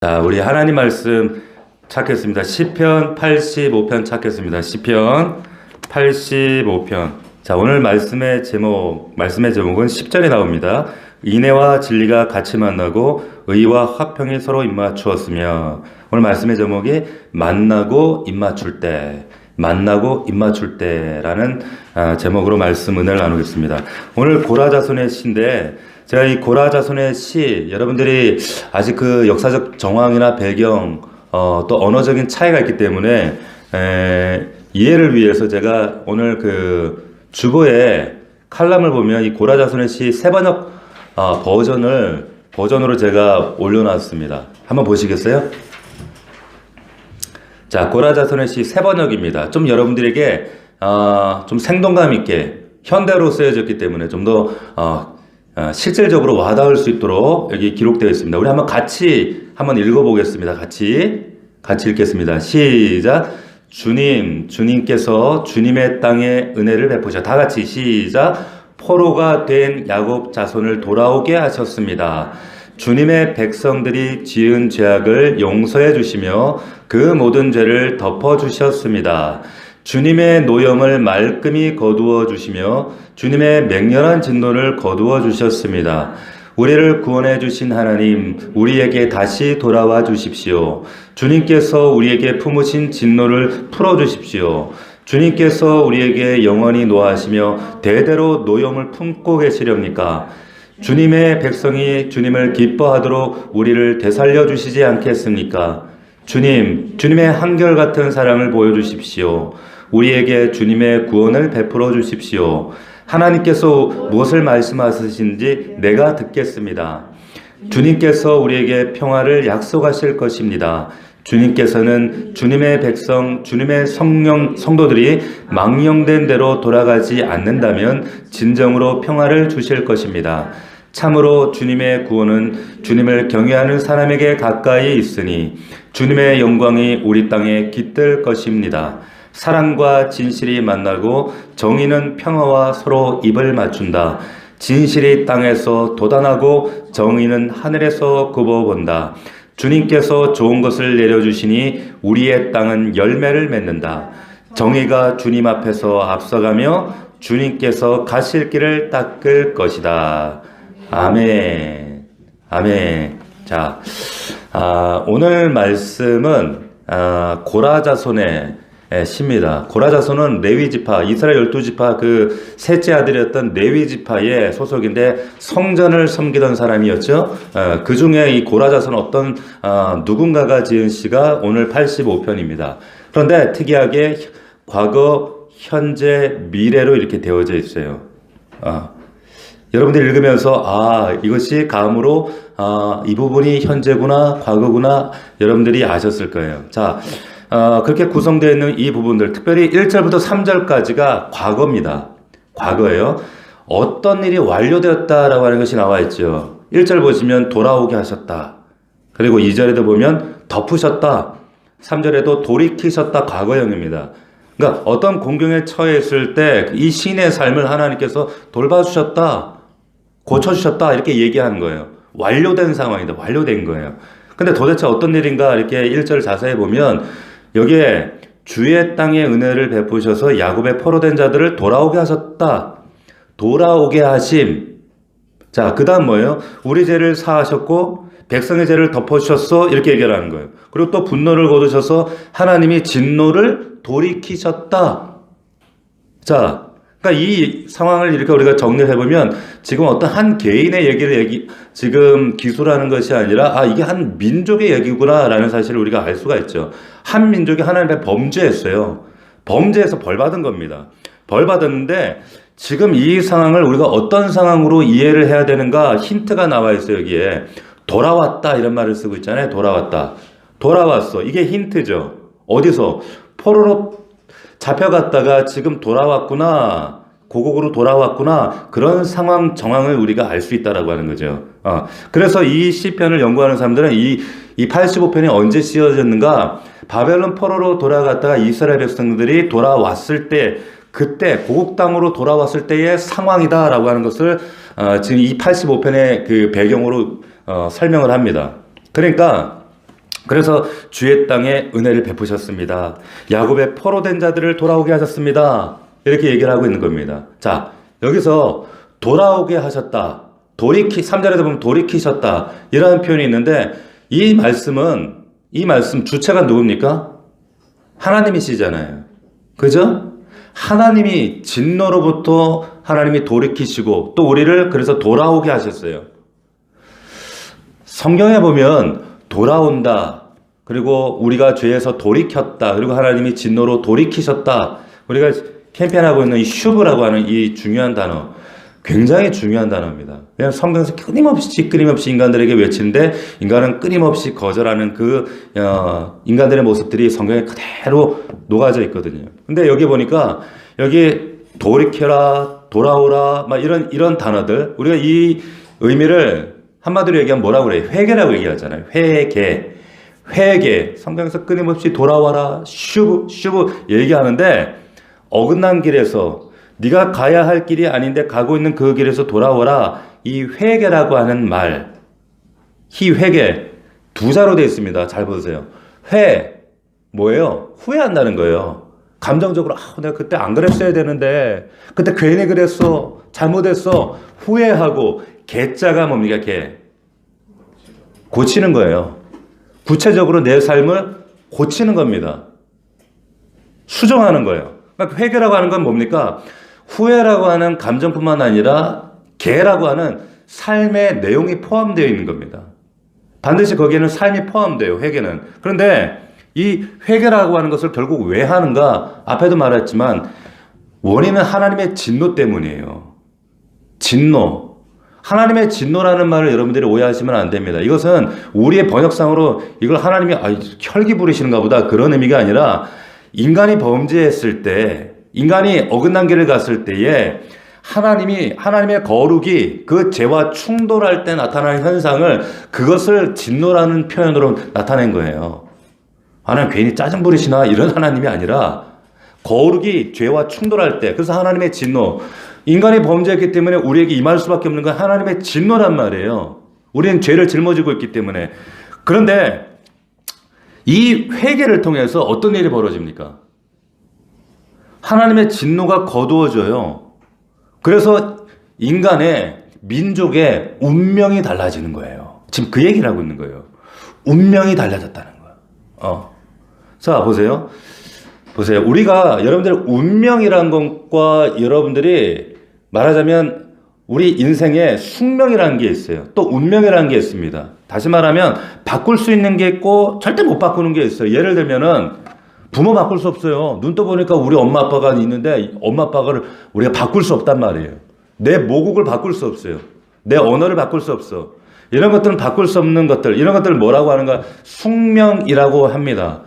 자, 우리 하나님 말씀 찾겠습니다. 시편 85편 찾겠습니다. 시편 85편. 자, 오늘 말씀의 제목은 10절에 나옵니다. 인애와 진리가 같이 만나고 의와 화평이 서로 입맞추었으며. 오늘 말씀의 제목이 만나고 입맞출 때라는 제목으로 말씀 은혜를 나누겠습니다. 오늘 고라자손의 시인데, 제가 이 고라자손의 시, 여러분들이 아직 그 역사적 정황이나 배경, 또 언어적인 차이가 있기 때문에 이해를 위해서 제가 오늘 그 주보에 칼럼을 보면 이 고라자손의 시 세번역 버전으로 제가 올려놨습니다. 한번 보시겠어요? 자, 고라자손의 시 세번역입니다. 좀 여러분들에게 좀 생동감 있게 현대로 쓰여졌기 때문에 좀 더 실질적으로 와닿을 수 있도록 여기 기록되어 있습니다. 우리 한번 읽어보겠습니다. 같이 읽겠습니다. 시작. 주님께서 주님의 땅에 은혜를 베푸셔. 다 같이 시작. 포로가 된 야곱 자손을 돌아오게 하셨습니다. 주님의 백성들이 지은 죄악을 용서해 주시며 그 모든 죄를 덮어 주셨습니다. 주님의 노염을 말끔히 거두어 주시며 주님의 맹렬한 진노를 거두어 주셨습니다. 우리를 구원해 주신 하나님, 우리에게 다시 돌아와 주십시오. 주님께서 우리에게 품으신 진노를 풀어 주십시오. 주님께서 우리에게 영원히 노하시며 대대로 노염을 품고 계시렵니까? 주님의 백성이 주님을 기뻐하도록 우리를 되살려 주시지 않겠습니까? 주님의 한결같은 사랑을 보여주십시오. 우리에게 주님의 구원을 베풀어 주십시오. 하나님께서 무엇을 말씀하시는지 내가 듣겠습니다. 주님께서 우리에게 평화를 약속하실 것입니다. 주님께서는 주님의 백성, 주님의 성도들이 망령된 대로 돌아가지 않는다면 진정으로 평화를 주실 것입니다. 참으로 주님의 구원은 주님을 경외하는 사람에게 가까이 있으니 주님의 영광이 우리 땅에 깃들 것입니다. 사랑과 진실이 만나고 정의는 평화와 서로 입을 맞춘다. 진실이 땅에서 돋아나고 정의는 하늘에서 굽어본다. 주님께서 좋은 것을 내려주시니 우리의 땅은 열매를 맺는다. 정의가 주님 앞에서 앞서가며 주님께서 가실 길을 닦을 것이다. 아멘. 자, 오늘 말씀은 고라자손의 시입니다. 고라자손은 레위지파, 이스라엘 12지파 그 셋째 아들이었던 레위지파의 소속인데 성전을 섬기던 사람이었죠. 그 중에 이 고라자손은 어떤 누군가가 지은 시가 오늘 85편입니다. 그런데 특이하게 과거, 현재, 미래로 이렇게 되어져 있어요. 여러분들 읽으면서 이것이 감으로 이 부분이 현재구나, 과거구나 여러분들이 아셨을 거예요. 자, 그렇게 구성되어 있는 이 부분들, 특별히 1절부터 3절까지가 과거입니다. 과거예요. 어떤 일이 완료되었다라고 하는 것이 나와 있죠. 1절 보시면 돌아오게 하셨다. 그리고 2절에도 보면 덮으셨다. 3절에도 돌이키셨다. 과거형입니다. 그러니까 어떤 공경에 처했을 때 이 신의 삶을 하나님께서 돌봐주셨다, 고쳐주셨다 이렇게 얘기하는 거예요. 완료된 상황이다. 완료된 거예요. 근데 도대체 어떤 일인가 이렇게 1절 자세히 보면 여기에 주의 땅에 은혜를 베푸셔서 야곱의 포로된 자들을 돌아오게 하셨다. 돌아오게 하심. 자, 그 다음 뭐예요? 우리 죄를 사하셨고 백성의 죄를 덮어주셨어. 이렇게 얘기하는 거예요. 그리고 또 분노를 거두셔서 하나님이 진노를 돌이키셨다. 자, 그러니까 이 상황을 이렇게 우리가 정리를 해보면 지금 어떤 한 개인의 얘기를 지금 기술하는 것이 아니라 이게 한 민족의 얘기구나 라는 사실을 우리가 알 수가 있죠. 한 민족이 하나님 앞에 범죄했어요. 범죄해서 벌 받은 겁니다. 벌 받았는데 지금 이 상황을 우리가 어떤 상황으로 이해를 해야 되는가 힌트가 나와 있어요. 여기에 돌아왔다 이런 말을 쓰고 있잖아요. 돌아왔어. 이게 힌트죠. 어디서? 포로로 잡혀갔다가 지금 돌아왔구나, 고국으로 돌아왔구나, 그런 정황을 우리가 알 수 있다라고 하는 거죠. 그래서 이 시편을 연구하는 사람들은 이 85편이 언제 쓰여졌는가? 바벨론 포로로 돌아갔다가 이스라엘 백성들이 돌아왔을 때, 그때 고국 땅으로 돌아왔을 때의 상황이다라고 하는 것을 지금 이 85편의 그 배경으로 설명을 합니다. 그러니까 그래서 주의 땅에 은혜를 베푸셨습니다. 야곱의 포로된 자들을 돌아오게 하셨습니다. 이렇게 얘기를 하고 있는 겁니다. 자, 여기서 돌아오게 하셨다. 3절에서 보면 돌이키셨다. 이라는 표현이 있는데 이 말씀 주체가 누굽니까? 하나님이시잖아요. 그죠? 하나님이 진노로부터 하나님이 돌이키시고 또 우리를 그래서 돌아오게 하셨어요. 성경에 보면 돌아온다. 그리고 우리가 죄에서 돌이켰다. 그리고 하나님이 진노로 돌이키셨다. 우리가 캠페인하고 있는 이 슈브라고 하는 이 중요한 단어. 굉장히 중요한 단어입니다. 왜냐하면 성경에서 끊임없이 인간들에게 외치는데 인간은 끊임없이 거절하는 인간들의 모습들이 성경에 그대로 녹아져 있거든요. 근데 여기 보니까 여기 돌이켜라, 돌아오라, 막 이런 단어들 우리가 이 의미를 한마디로 얘기하면 뭐라고 그래요? 회개라고 얘기하잖아요. 회개. 성경에서 끊임없이 돌아와라, 슈브 얘기하는데 어긋난 길에서 네가 가야 할 길이 아닌데 가고 있는 그 길에서 돌아오라. 이 회개라고 하는 말, 이 회개 두 자로 되어 있습니다. 잘 보세요. 뭐예요? 후회한다는 거예요. 감정적으로 내가 그때 안 그랬어야 되는데 그때 괜히 그랬어, 잘못했어, 후회하고 개자가 뭡니까? 고치는 거예요. 구체적으로 내 삶을 고치는 겁니다. 수정하는 거예요. 그러니까 회개라고 하는 건 뭡니까? 후회라고 하는 감정뿐만 아니라 개라고 하는 삶의 내용이 포함되어 있는 겁니다. 반드시 거기에는 삶이 포함돼요. 회개는. 그런데 이 회개라고 하는 것을 결국 왜 하는가? 앞에도 말했지만 원인은 하나님의 진노 때문이에요. 진노. 하나님의 진노라는 말을 여러분들이 오해하시면 안 됩니다. 이것은 우리의 번역상으로 이걸 하나님이 혈기 부리시는가 보다 그런 의미가 아니라 인간이 범죄했을 때, 인간이 어긋난 길을 갔을 때에 하나님의 거룩이 그 죄와 충돌할 때 나타나는 현상을 그것을 진노라는 표현으로 나타낸 거예요. 하나님 괜히 짜증 부리시나 이런 하나님이 아니라 거룩이 죄와 충돌할 때, 그래서 하나님의 진노. 인간이 범죄했기 때문에 우리에게 임할 수밖에 없는 건 하나님의 진노란 말이에요. 우리는 죄를 짊어지고 있기 때문에. 그런데 이 회개를 통해서 어떤 일이 벌어집니까? 하나님의 진노가 거두어져요. 그래서 인간의 민족의 운명이 달라지는 거예요. 지금 그 얘기를 하고 있는 거예요. 운명이 달라졌다는 거예요. 자, 보세요. 우리가 여러분들 운명이란 것과 여러분들이 말하자면 우리 인생에 숙명이라는 게 있어요. 또 운명이라는 게 있습니다. 다시 말하면 바꿀 수 있는 게 있고 절대 못 바꾸는 게 있어요. 예를 들면은 부모 바꿀 수 없어요. 눈 떠보니까 우리 엄마 아빠가 있는데 엄마 아빠를 우리가 바꿀 수 없단 말이에요. 내 모국을 바꿀 수 없어요. 내 언어를 바꿀 수 없어. 이런 것들은 바꿀 수 없는 것들. 이런 것들을 뭐라고 하는가? 숙명이라고 합니다.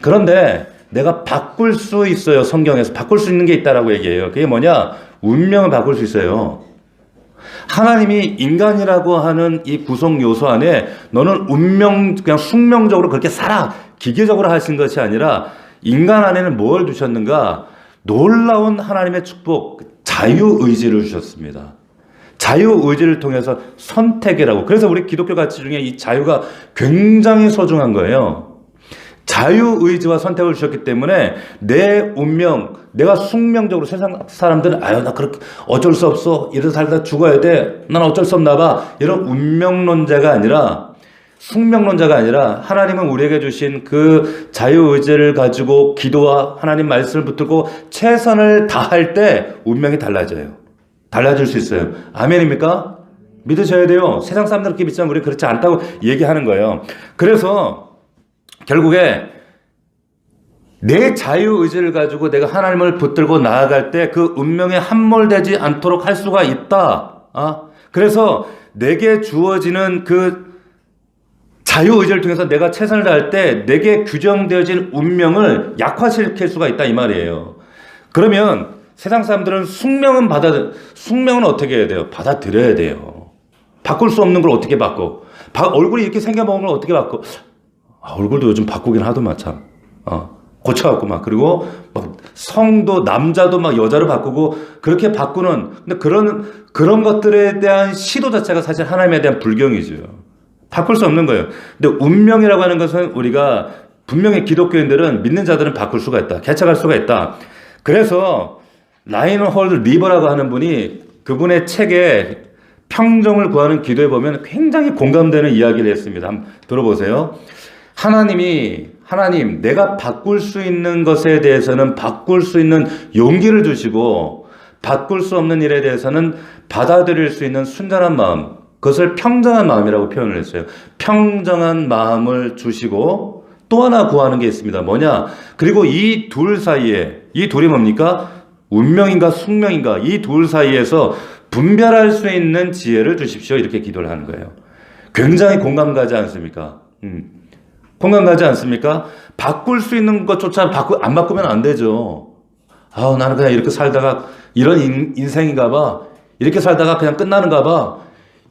그런데 내가 바꿀 수 있어요. 성경에서 바꿀 수 있는 게 있다라고 얘기해요. 그게 뭐냐? 운명을 바꿀 수 있어요. 하나님이 인간이라고 하는 이 구성 요소 안에 너는 그냥 숙명적으로 그렇게 살아. 기계적으로 하신 것이 아니라 인간 안에는 뭘 두셨는가? 놀라운 하나님의 축복, 자유의지를 주셨습니다. 자유의지를 통해서 선택이라고. 그래서 우리 기독교 가치 중에 이 자유가 굉장히 소중한 거예요. 자유의지와 선택을 주셨기 때문에 내 운명, 내가 숙명적으로 세상 사람들은 나 그렇게 어쩔 수 없어. 이래서 살다 죽어야 돼. 난 어쩔 수 없나 봐. 이런 운명론자가 아니라 숙명론자가 아니라 하나님은 우리에게 주신 그 자유의지를 가지고 기도와 하나님 말씀을 붙들고 최선을 다할 때 운명이 달라져요. 달라질 수 있어요. 아멘입니까? 믿으셔야 돼요. 세상 사람들 그렇게 믿지만 우리 그렇지 않다고 얘기하는 거예요. 그래서 결국에 내 자유의지를 가지고 내가 하나님을 붙들고 나아갈 때 그 운명에 함몰되지 않도록 할 수가 있다. 그래서 내게 주어지는 그 자유의지를 통해서 내가 최선을 다할 때 내게 규정되어진 운명을 약화시킬 수가 있다 이 말이에요. 그러면 세상 사람들은 숙명은 어떻게 해야 돼요? 받아들여야 돼요. 바꿀 수 없는 걸 어떻게 바꿔? 얼굴이 이렇게 생겨먹은 걸 어떻게 바꿔? 얼굴도 요즘 바꾸긴 하더만 참. 고쳐갖고 막. 그리고 막 성도, 남자도 막 여자로 바꾸고 그렇게 바꾸는. 근데 그런 것들에 대한 시도 자체가 사실 하나님에 대한 불경이죠. 바꿀 수 없는 거예요. 근데 운명이라고 하는 것은 우리가 분명히 기독교인들은 믿는 자들은 바꿀 수가 있다. 개척할 수가 있다. 그래서 라인홀드 리버라고 하는 분이 그분의 책에 평정을 구하는 기도에 보면 굉장히 공감되는 이야기를 했습니다. 한번 들어보세요. 하나님, 내가 바꿀 수 있는 것에 대해서는 바꿀 수 있는 용기를 주시고, 바꿀 수 없는 일에 대해서는 받아들일 수 있는 순전한 마음, 그것을 평정한 마음이라고 표현을 했어요. 평정한 마음을 주시고, 또 하나 구하는 게 있습니다. 뭐냐? 그리고 이 둘 사이에, 이 둘이 뭡니까? 운명인가 숙명인가? 이 둘 사이에서 분별할 수 있는 지혜를 주십시오. 이렇게 기도를 하는 거예요. 굉장히 공감 가지 않습니까? 공감 가지 않습니까? 바꿀 수 있는 것조차 안 바꾸면 안 되죠. 나는 그냥 이렇게 살다가 이런 인생인가 봐. 이렇게 살다가 그냥 끝나는가 봐.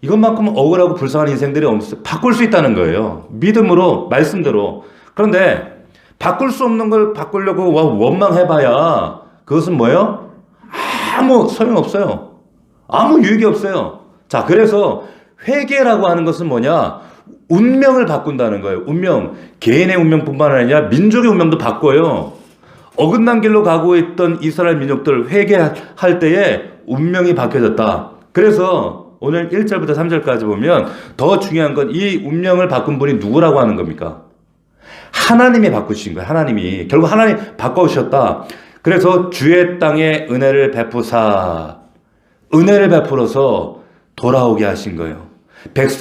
이것만큼 억울하고 불쌍한 인생들이 없어요. 바꿀 수 있다는 거예요. 믿음으로, 말씀대로. 그런데 바꿀 수 없는 걸 바꾸려고 원망해봐야 그것은 뭐예요? 아무 소용없어요. 아무 유익이 없어요. 자, 그래서 회개라고 하는 것은 뭐냐? 운명을 바꾼다는 거예요. 운명. 개인의 운명뿐만 아니라 민족의 운명도 바꿔요. 어긋난 길로 가고 있던 이스라엘 민족들 회개할 때에 운명이 바뀌어졌다. 그래서 오늘 1절부터 3절까지 보면 더 중요한 건 이 운명을 바꾼 분이 누구라고 하는 겁니까? 하나님이 바꾸신 거예요. 하나님이. 결국 하나님 바꿔오셨다. 그래서 주의 땅에 은혜를 베풀어서 돌아오게 하신 거예요.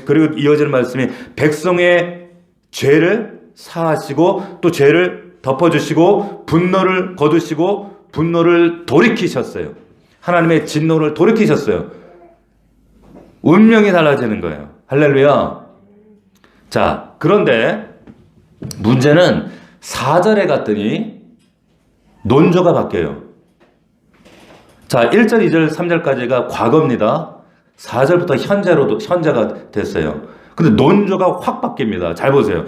그리고 이어지는 말씀이 백성의 죄를 사하시고 또 죄를 덮어주시고 분노를 거두시고 분노를 돌이키셨어요. 하나님의 진노를 돌이키셨어요. 운명이 달라지는 거예요. 할렐루야. 자, 그런데 문제는 4절에 갔더니 논조가 바뀌어요. 자, 1절, 2절, 3절까지가 과거입니다. 4절부터 현재가 됐어요. 근데 논조가 확 바뀝니다. 잘 보세요.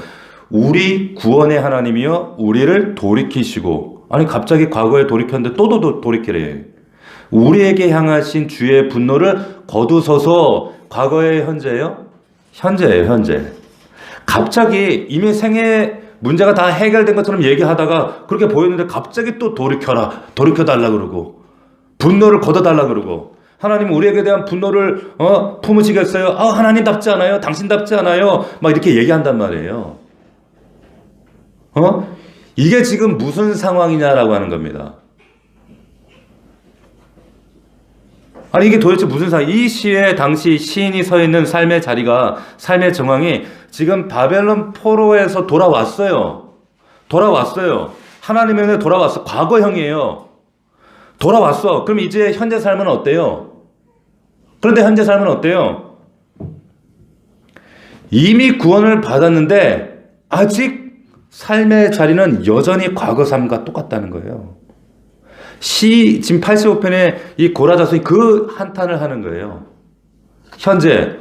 우리 구원의 하나님이여 우리를 돌이키시고, 아니 갑자기 과거에 돌이켰는데 또 돌이키래. 우리에게 향하신 주의 분노를 거두소서. 과거의 현재예요? 현재예요, 현재. 갑자기 이미 생애 문제가 다 해결된 것처럼 얘기하다가 그렇게 보였는데 갑자기 또 돌이켜달라 그러고 분노를 걷어달라 그러고, 하나님 우리에게 대한 분노를 품으시겠어요? 하나님답지 않아요? 당신답지 않아요? 막 이렇게 얘기한단 말이에요. 이게 지금 무슨 상황이냐라고 하는 겁니다. 아니 이게 도대체 무슨 상황? 이 시에 당시 시인이 서 있는 삶의 자리가, 삶의 정황이 지금 바벨론 포로에서 돌아왔어요. 하나님의 은혜 돌아왔어. 과거형이에요. 돌아왔어. 그럼 이제 현재 삶은 어때요? 그런데 현재 삶은 어때요? 이미 구원을 받았는데 아직 삶의 자리는 여전히 과거 삶과 똑같다는 거예요. 지금 85편에 이 고라자손이 그 한탄을 하는 거예요. 현재.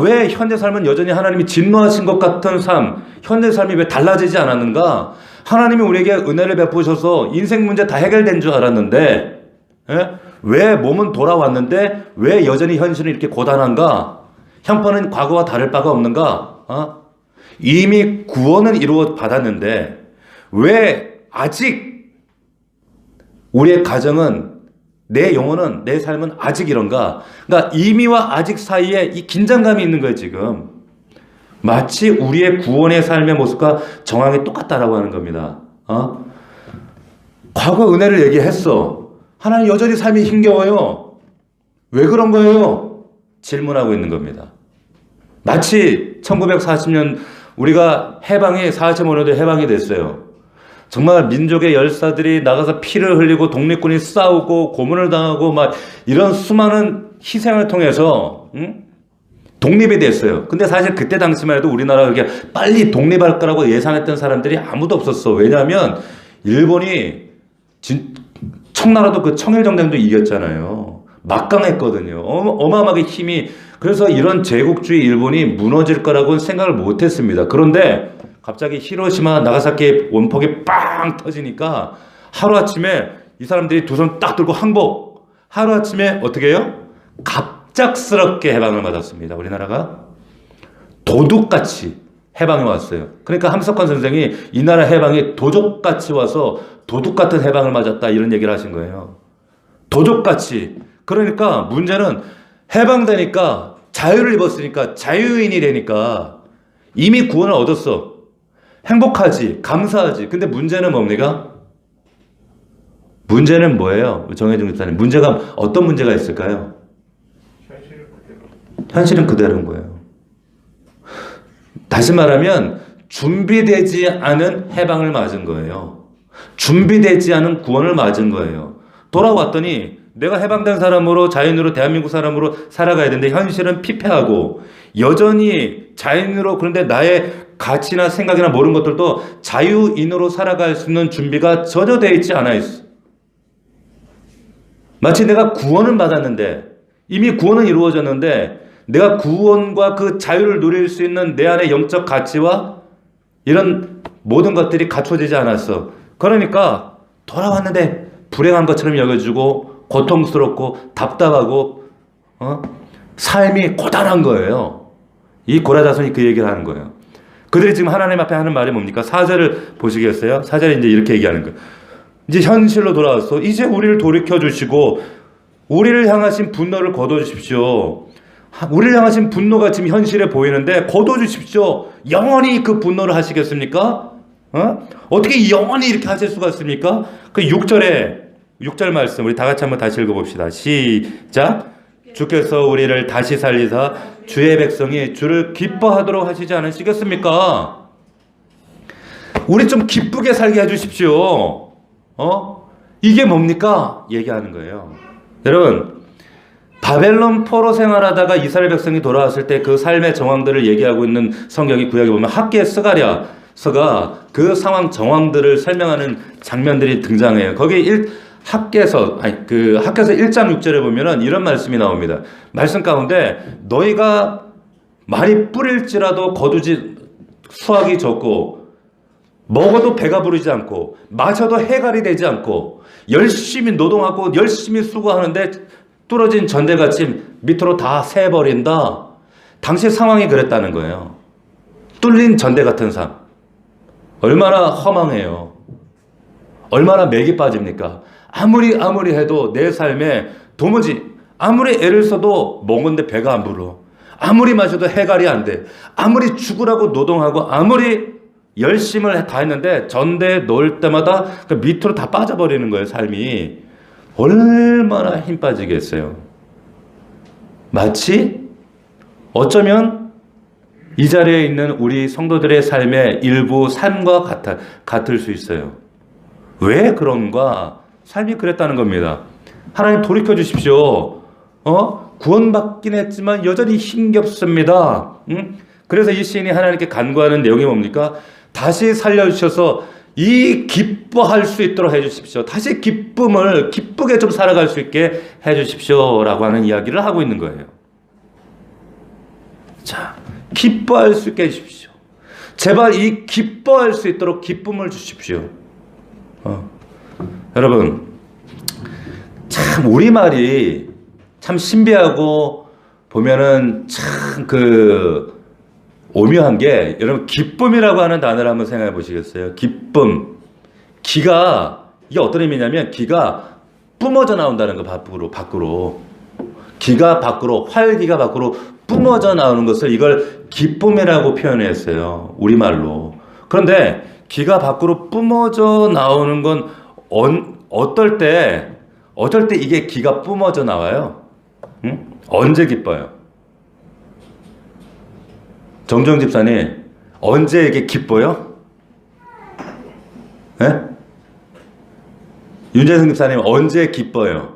왜 현재 삶은 여전히 하나님이 진노하신 것 같은 삶, 현재 삶이 왜 달라지지 않았는가? 하나님이 우리에게 은혜를 베푸셔서 인생 문제 다 해결된 줄 알았는데, 왜 몸은 돌아왔는데 왜 여전히 현실은 이렇게 고단한가? 형편은 과거와 다를 바가 없는가? 이미 구원은 이루어 받았는데 왜 아직 우리의 가정은, 내 영혼은, 내 삶은 아직 이런가? 그러니까 이미와 아직 사이에 이 긴장감이 있는 거예요, 지금. 마치 우리의 구원의 삶의 모습과 정황이 똑같다라고 하는 겁니다. 과거 은혜를 얘기했어. 하나님 여전히 삶이 힘겨워요. 왜 그런 거예요? 질문하고 있는 겁니다. 마치 1940년 우리가 4.15년도에 해방이 됐어요. 정말 민족의 열사들이 나가서 피를 흘리고 독립군이 싸우고 고문을 당하고 막 이런 수많은 희생을 통해서 독립이 됐어요. 근데 사실 그때 당시만 해도 우리나라가 그렇게 빨리 독립할 거라고 예상했던 사람들이 아무도 없었어. 왜냐하면 일본이 청나라도 그 청일전쟁도 이겼잖아요. 막강했거든요. 어마어마하게 힘이. 그래서 이런 제국주의 일본이 무너질 거라고는 생각을 못했습니다. 그런데 갑자기 히로시마 나가사키 원폭이 빵 터지니까 하루아침에 이 사람들이 두 손 딱 들고 항복. 하루아침에 어떻게 해요? 갑작스럽게 해방을 받았습니다. 우리나라가. 도둑같이 해방해 왔어요. 그러니까 함석헌 선생이 이 나라 해방이 도적같이 와서 도둑 같은 해방을 맞았다 이런 얘기를 하신 거예요. 도적같이. 그러니까 문제는 해방되니까 자유를 입었으니까 자유인이 되니까 이미 구원을 얻었어. 행복하지, 감사하지. 근데 문제는 뭡니까? 문제는 뭐예요? 정혜중 집사님. 문제가 어떤 문제가 있을까요? 현실은 그대로인 거예요. 다시 말하면 준비되지 않은 해방을 맞은 거예요. 준비되지 않은 구원을 맞은 거예요. 돌아왔더니 내가 해방된 사람으로 자연으로 대한민국 사람으로 살아가야 되는데 현실은 피폐하고 여전히 자연으로 그런데 나의 가치나 생각이나 모르는 것들도 자유인으로 살아갈 수 있는 준비가 전혀 되어 있지 않아 있어. 마치 내가 구원을 받았는데 이미 구원은 이루어졌는데 내가 구원과 그 자유를 누릴 수 있는 내 안의 영적 가치와 이런 모든 것들이 갖춰지지 않았어. 그러니까 돌아왔는데 불행한 것처럼 여겨지고 고통스럽고 답답하고 삶이 고단한 거예요. 이 고라자손이 그 얘기를 하는 거예요. 그들이 지금 하나님 앞에 하는 말이 뭡니까? 4절을 보시겠어요? 4절에 이제 이렇게 얘기하는 거예요. 이제 현실로 돌아와서 이제 우리를 돌이켜 주시고 우리를 향하신 분노를 거둬 주십시오. 우리를 향하신 분노가 지금 현실에 보이는데 거둬 주십시오. 영원히 그 분노를 하시겠습니까? 어떻게 영원히 이렇게 하실 수가 있습니까? 그 6절 말씀 우리 다 같이 한번 다시 읽어봅시다. 시작. 주께서 우리를 다시 살리사 주의 백성이 주를 기뻐하도록 하시지 않으시겠습니까? 우리 좀 기쁘게 살게 해주십시오. 이게 뭡니까? 얘기하는 거예요. 여러분, 바벨론 포로 생활하다가 이스라엘 백성이 돌아왔을 때 그 삶의 정황들을 얘기하고 있는 성경이 구약에 보면 학계 스가랴서가 그 상황 정황들을 설명하는 장면들이 등장해요. 거기 학계서 1장 6절에 보면은 이런 말씀이 나옵니다. 말씀 가운데 너희가 많이 뿌릴지라도 거두지 수확이 적고 먹어도 배가 부르지 않고 마셔도 해갈이 되지 않고 열심히 노동하고 열심히 수고하는데 뚫어진 전대같이 밑으로 다 새버린다. 당시 상황이 그랬다는 거예요. 뚫린 전대 같은 삶. 얼마나 허망해요. 얼마나 맥이 빠집니까? 아무리 해도 내 삶에 도무지 아무리 애를 써도 먹은데 배가 안 불어. 아무리 마셔도 해갈이 안 돼. 아무리 죽으라고 노동하고 아무리 열심을 다 했는데 전대에 넣을 때마다 그 밑으로 다 빠져버리는 거예요. 삶이. 얼마나 힘 빠지겠어요. 마치 어쩌면 이 자리에 있는 우리 성도들의 삶의 일부 삶과 같을 수 있어요. 왜 그런가? 삶이 그랬다는 겁니다. 하나님 돌이켜 주십시오. 구원받긴 했지만 여전히 힘겹습니다. 그래서 이 시인이 하나님께 간구하는 내용이 뭡니까? 다시 살려주셔서 이 기뻐할 수 있도록 해주십시오. 다시 기쁘게 좀 살아갈 수 있게 해주십시오. 라고 하는 이야기를 하고 있는 거예요. 자, 기뻐할 수 있게 해주십시오. 제발 이 기뻐할 수 있도록 기쁨을 주십시오. 여러분, 참 우리말이 참 신비하고 보면은 참 오묘한 게 여러분 기쁨이라고 하는 단어를 한번 생각해 보시겠어요? 기쁨. 기가 이게 어떤 의미냐면 기가 뿜어져 나온다는 거 밖으로. 기가 밖으로 활기가 밖으로 뿜어져 나오는 것을 이걸 기쁨이라고 표현했어요. 우리말로. 그런데 기가 밖으로 뿜어져 나오는 건 어떨 때 이게 기가 뿜어져 나와요? 언제 기뻐요? 정정 집사님, 언제 이게 기뻐요? 네? 윤재승 집사님, 언제 기뻐요?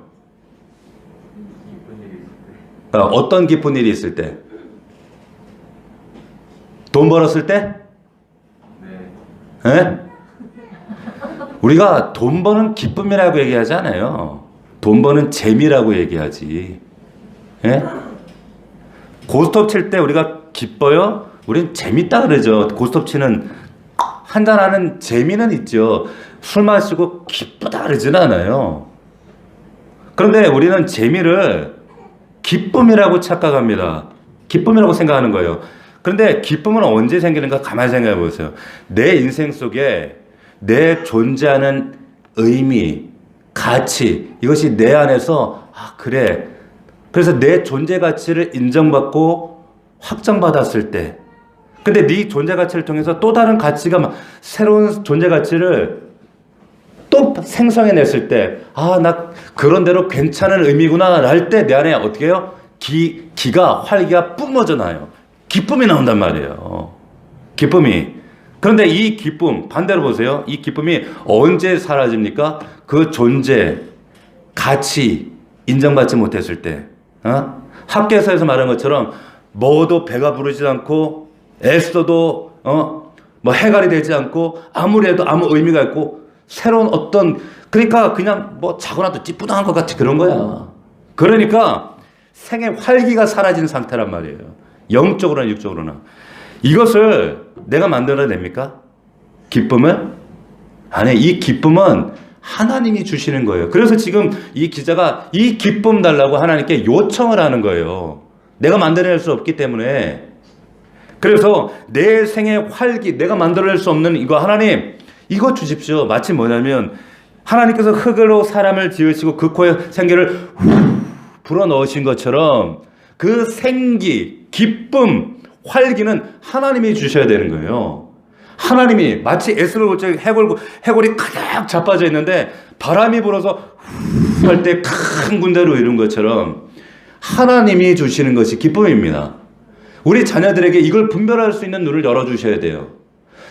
어떤 기쁜 일이 있을 때? 돈 벌었을 때? 네? 우리가 돈 버는 기쁨이라고 얘기하지 않아요. 돈 버는 재미라고 얘기하지. 네? 고스톱 칠 때 우리가 기뻐요? 우린 재밌다 그러죠. 고스톱 치는 한잔하는 재미는 있죠. 술 마시고 기쁘다 그러진 않아요. 그런데 우리는 재미를 기쁨이라고 착각합니다. 기쁨이라고 생각하는 거예요. 그런데 기쁨은 언제 생기는가 가만히 생각해 보세요. 내 인생 속에 내 존재하는 의미, 가치, 이것이 내 안에서 그래. 그래서 내 존재 가치를 인정받고 확정받았을 때, 근데 네 존재 가치를 통해서 또 다른 가치가 막 새로운 존재 가치를 또 생성해냈을 때, 나 그런 대로 괜찮은 의미구나 할 때 내 안에 어떻게 해요? 기가 활기가 뿜어져 나요. 기쁨이 나온단 말이에요. 기쁨이. 그런데 이 기쁨 반대로 보세요. 이 기쁨이 언제 사라집니까? 그 존재, 가치 인정받지 못했을 때. 학교에서 말한 것처럼 먹어도 배가 부르지 않고 애써도 뭐 해갈이 되지 않고 아무리 해도 아무 의미가 있고 새로운 어떤, 그러니까 그냥 뭐 자고나도 찌뿌둥한 것 같이 그런 거야. 그러니까 생의 활기가 사라진 상태란 말이에요. 영적으로나 육적으로나. 이것을 내가 만들어냅니까? 기쁨을? 아니, 이 기쁨은 하나님이 주시는 거예요. 그래서 지금 이 기자가 이 기쁨 달라고 하나님께 요청을 하는 거예요. 내가 만들어낼 수 없기 때문에. 그래서 내 생의 활기, 내가 만들어낼 수 없는 이거 하나님, 이거 주십시오. 마치 뭐냐면 하나님께서 흙으로 사람을 지으시고 그 코에 생기를 불어넣으신 것처럼 그 생기, 기쁨, 활기는 하나님이 주셔야 되는 거예요. 하나님이 마치 에스겔 골짜기 해골이 가득 자빠져 있는데 바람이 불어서 후 할 때 큰 군대로 이룬 것처럼 하나님이 주시는 것이 기쁨입니다. 우리 자녀들에게 이걸 분별할 수 있는 눈을 열어주셔야 돼요.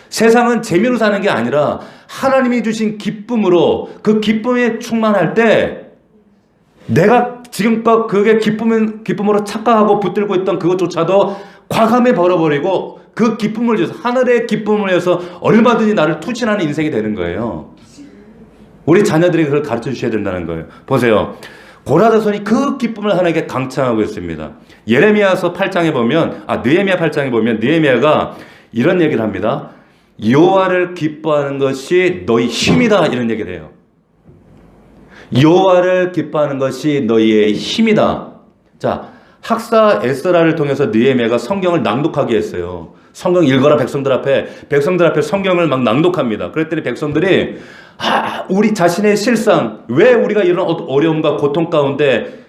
세상은 재미로 사는 게 아니라 하나님이 주신 기쁨으로, 그 기쁨에 충만할 때 내가 지금껏 그게 기쁨으로 착각하고 붙들고 있던 그것조차도 과감히 버려버리고 그 기쁨을 위해서, 하늘의 기쁨을 위해서 얼마든지 나를 투신하는 인생이 되는 거예요. 우리 자녀들에게 그걸 가르쳐 주셔야 된다는 거예요. 보세요. 고라다손이 그 기쁨을 하나님께 강창하고 있습니다. 예레미야서 8장에 보면, 느헤미야 8장에 보면 느헤미야가 이런 얘기를 합니다. 여호와를 기뻐하는 것이 너희 힘이다, 이런 얘기를 해요. 여호와를 기뻐하는 것이 너희의 힘이다. 자, 학사 에스라를 통해서 느헤미야가 성경을 낭독하게 했어요. 성경 읽어라 백성들 앞에 성경을 막 낭독합니다. 그랬더니 백성들이 우리 자신의 실상, 왜 우리가 이런 어려움과 고통 가운데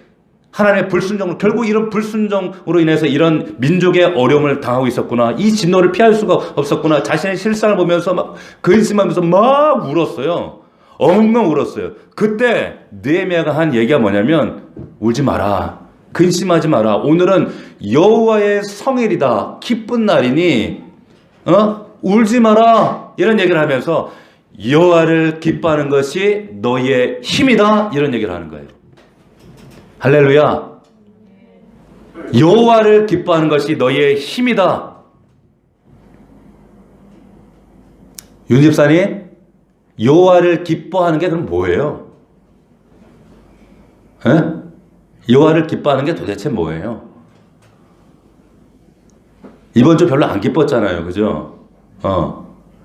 하나님의 불순종, 결국 이런 불순종으로 인해서 이런 민족의 어려움을 당하고 있었구나, 이 진노를 피할 수가 없었구나, 자신의 실상을 보면서 막 근심하면서 막 울었어요. 엉엉 울었어요. 그때 느헤미야가 한 얘기가 뭐냐면, 울지 마라, 근심하지 마라, 오늘은 여호와의 성일이다, 기쁜 날이니 울지 마라, 이런 얘기를 하면서 여호와를 기뻐하는 것이 너희의 힘이다, 이런 얘기를 하는 거예요. 할렐루야. 여호와를 기뻐하는 것이 너희의 힘이다. 윤 집사님, 여호와를 기뻐하는 게 그럼 뭐예요? 여호와를 기뻐하는 게 도대체 뭐예요? 이번 주 별로 안 기뻤잖아요, 그죠?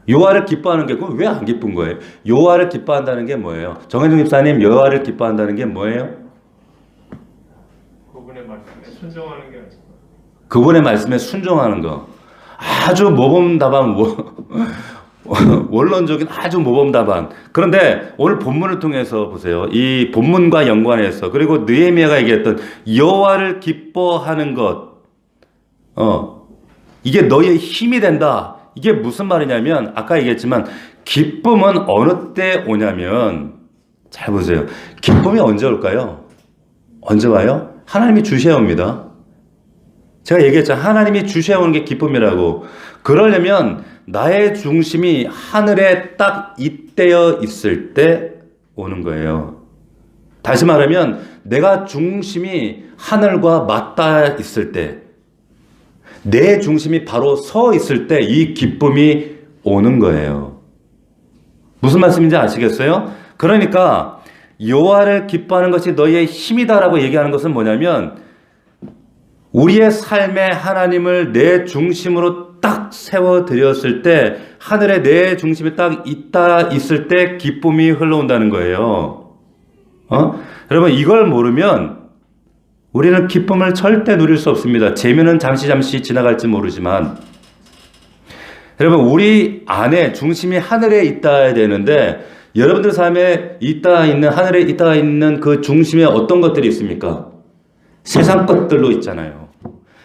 여호와를 기뻐하는 게 그럼 왜 안 기쁜 거예요? 여호와를 기뻐한다는 게 뭐예요? 정현중 집사님, 여호와를 기뻐한다는 게 뭐예요? 그분의 말씀에 순종하는 게 아니고, 그분의 말씀에 순종하는 거. 아주 모범답안, 원론적인 아주 모범답안. 그런데 오늘 본문을 통해서 보세요. 이 본문과 연관해서, 그리고 느헤미야가 얘기했던 여호와를 기뻐하는 것, 이게 너희의 힘이 된다. 이게 무슨 말이냐면, 아까 얘기했지만 기쁨은 어느 때 오냐면, 잘 보세요. 기쁨이 언제 올까요? 언제 와요? 하나님이 주셔야 옵니다. 제가 얘기했죠. 하나님이 주셔야 오는 게 기쁨이라고. 그러려면 나의 중심이 하늘에 딱 잇대어 있을 때 오는 거예요. 다시 말하면 내가 중심이 하늘과 맞닿아 있을 때, 내 중심이 바로 서 있을 때 이 기쁨이 오는 거예요. 무슨 말씀인지 아시겠어요? 그러니까 여호와를 기뻐하는 것이 너희의 힘이다라고 얘기하는 것은 뭐냐면, 우리의 삶에 하나님을 내 중심으로 딱 세워드렸을 때, 하늘에 내 중심이 딱 있을 때 기쁨이 흘러온다는 거예요. 여러분, 이걸 모르면 우리는 기쁨을 절대 누릴 수 없습니다. 재미는 잠시 지나갈지 모르지만 여러분 우리 안에 중심이 하늘에 있다야 되는데 여러분들 삶에 하늘에 있다 있는 그 중심에 어떤 것들이 있습니까? 세상 것들로 있잖아요.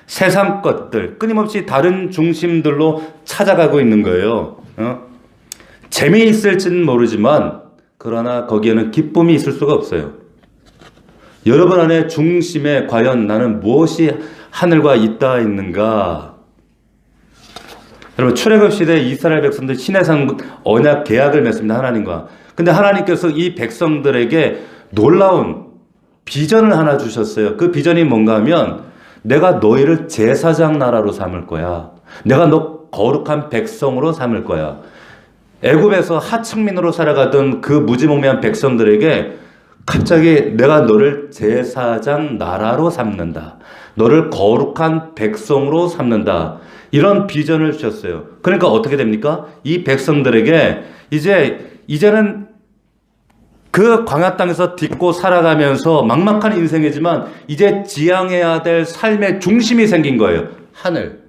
세상 것들 끊임없이 다른 중심들로 찾아가고 있는 거예요. 재미있을지는 모르지만 그러나 거기에는 기쁨이 있을 수가 없어요. 여러분 안에 중심에 과연 나는 무엇이 하늘과 있다 있는가? 여러분 출애굽 시대 이스라엘 백성들 시내산 언약 계약을 맺습니다. 하나님과. 근데 하나님께서 이 백성들에게 놀라운 비전을 하나 주셨어요. 그 비전이 뭔가 하면 내가 너희를 제사장 나라로 삼을 거야. 내가 너 거룩한 백성으로 삼을 거야. 애굽에서 하층민으로 살아가던 그 무지몽매한 백성들에게 갑자기 내가 너를 제사장 나라로 삼는다. 너를 거룩한 백성으로 삼는다. 이런 비전을 주셨어요. 그러니까 어떻게 됩니까? 이 백성들에게 이제는 그 광야 땅에서 딛고 살아가면서 막막한 인생이지만 이제 지향해야 될 삶의 중심이 생긴 거예요. 하늘.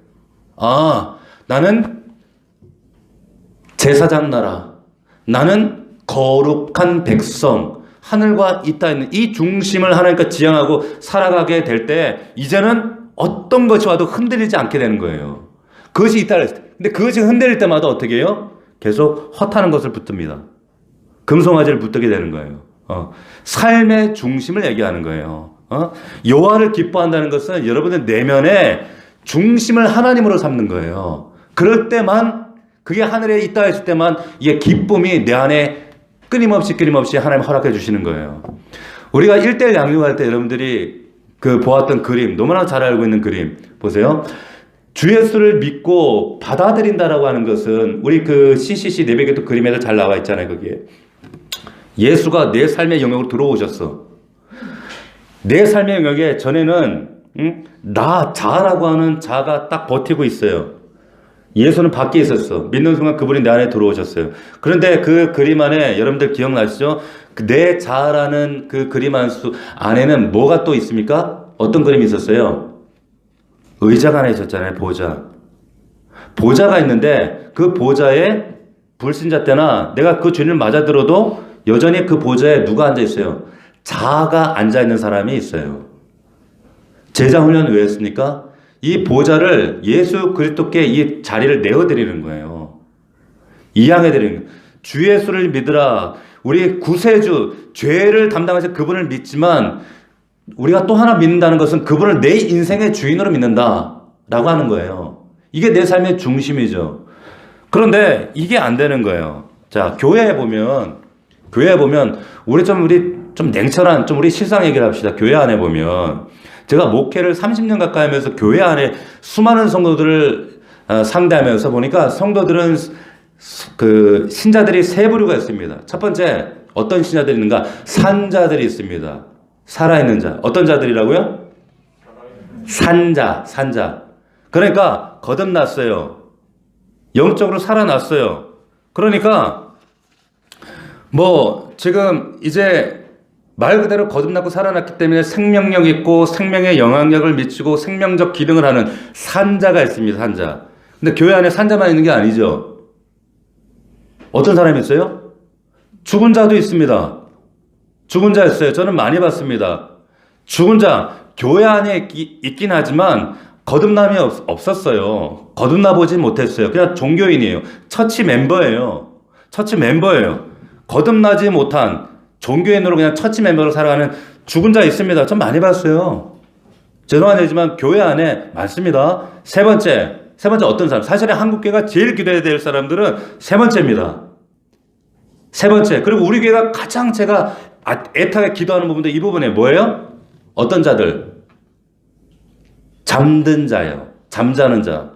나는 제사장 나라. 나는 거룩한 백성. 하늘과 있다 있는 이 중심을 하나님과 지향하고 살아가게 될 때 이제는 어떤 것이 와도 흔들리지 않게 되는 거예요. 그것이 있다 그랬을 때. 근데 그것이 흔들릴 때마다 어떻게 해요? 계속 헛하는 것을 붙듭니다. 금송아지를 붙들게 되는 거예요. 삶의 중심을 얘기하는 거예요. 여호와를 기뻐한다는 것은 여러분의 내면의 중심을 하나님으로 삼는 거예요. 그럴 때만 그게 하늘에 있다 했을 때만 이게 기쁨이 내 안에 끊임없이 하나님 허락해 주시는 거예요. 우리가 1:1 양육할 때 여러분들이 그 보았던 그림, 너무나 잘 알고 있는 그림 보세요. 주 예수를 믿고 받아들인다라고 하는 것은 우리 그 CCC 내비게이터 그림에도 잘 나와 있잖아요. 거기에 예수가 내 삶의 영역으로 들어오셨어. 내 삶의 영역에 전에는 자라고 하는 자가 딱 버티고 있어요. 예수는 밖에 있었어. 믿는 순간 그분이 내 안에 들어오셨어요. 그런데 그 그림 안에 여러분들 기억나시죠? 내 자라는 그 그림 안에는 뭐가 또 있습니까? 어떤 그림이 있었어요? 의자가 하나 있었잖아요. 보좌가 있는데 그 보좌에 불신자 때나 내가 그 주님을 맞아들어도 여전히 그 보좌에 누가 앉아 있어요? 자아가 앉아 있는 사람이 있어요. 제자 훈련을 왜 했습니까? 이 보좌를 예수 그리스도께 이 자리를 내어드리는 거예요. 이양해드리는 거예요. 주 예수를 믿으라. 우리 구세주, 죄를 담당하셔 그분을 믿지만 우리가 또 하나 믿는다는 것은 그분을 내 인생의 주인으로 믿는다라고 하는 거예요. 이게 내 삶의 중심이죠. 그런데 이게 안 되는 거예요. 자, 교회에 보면 우리 좀 냉철한 우리 실상 얘기를 합시다. 교회 안에 보면 제가 목회를 30년 가까이 하면서 교회 안에 수많은 성도들을 상대하면서 보니까 성도들은 그 신자들이 세 부류가 있습니다. 첫 번째 어떤 신자들이 있는가? 산자들이 있습니다. 살아있는 자. 어떤 자들이라고요? 산자. 그러니까 거듭났어요. 영적으로 살아났어요. 그러니까 지금 이제 말 그대로 거듭나고 살아났기 때문에 생명력 있고 생명의 영향력을 미치고 생명적 기능을 하는 산자가 있습니다. 산자. 근데 교회 안에 산자만 있는 게 아니죠. 어떤 사람이 있어요? 죽은 자도 있습니다. 죽은 자 있어요. 저는 많이 봤습니다. 죽은 자 교회 안에 있긴 하지만 거듭남이 없었어요. 거듭나 보진 못했어요. 그냥 종교인이에요. 처치 멤버예요. 거듭나지 못한 종교인으로 그냥 처치 멤버로 살아가는 죽은 자 있습니다. 전 많이 봤어요. 죄송한 얘기지만 교회 안에 많습니다. 세 번째 어떤 사람? 사실은 한국교회가 제일 기도해야 될 사람들은 세 번째입니다. 그리고 우리 교회가 가장 제가 애타게 기도하는 부분도 이 부분에 뭐예요? 어떤 자들? 잠든 자예요. 잠자는 자.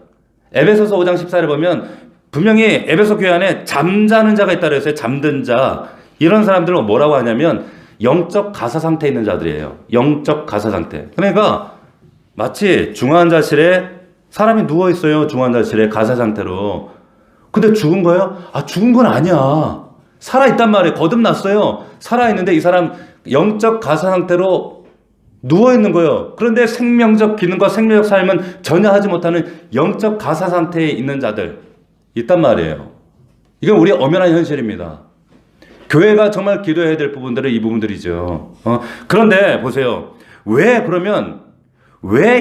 에베소서 5장 14를 보면 분명히 에베소 교회 안에 잠자는 자가 있다 그랬어요. 잠든 자. 이런 사람들은 뭐라고 하냐면 영적 가사 상태에 있는 자들이에요. 영적 가사 상태. 그러니까 마치 중환자실에 사람이 누워있어요. 중환자실에 가사 상태로. 근데 죽은 거예요? 죽은 건 아니야. 살아있단 말이에요. 거듭났어요. 살아있는데 이 사람 영적 가사 상태로 누워 있는 거예요. 그런데 생명적 기능과 생명적 삶은 전혀 하지 못하는 영적 가사 상태에 있는 자들 있단 말이에요. 이건 우리 엄연한 현실입니다. 교회가 정말 기도해야 될 부분들은 이 부분들이죠. 그런데 보세요. 왜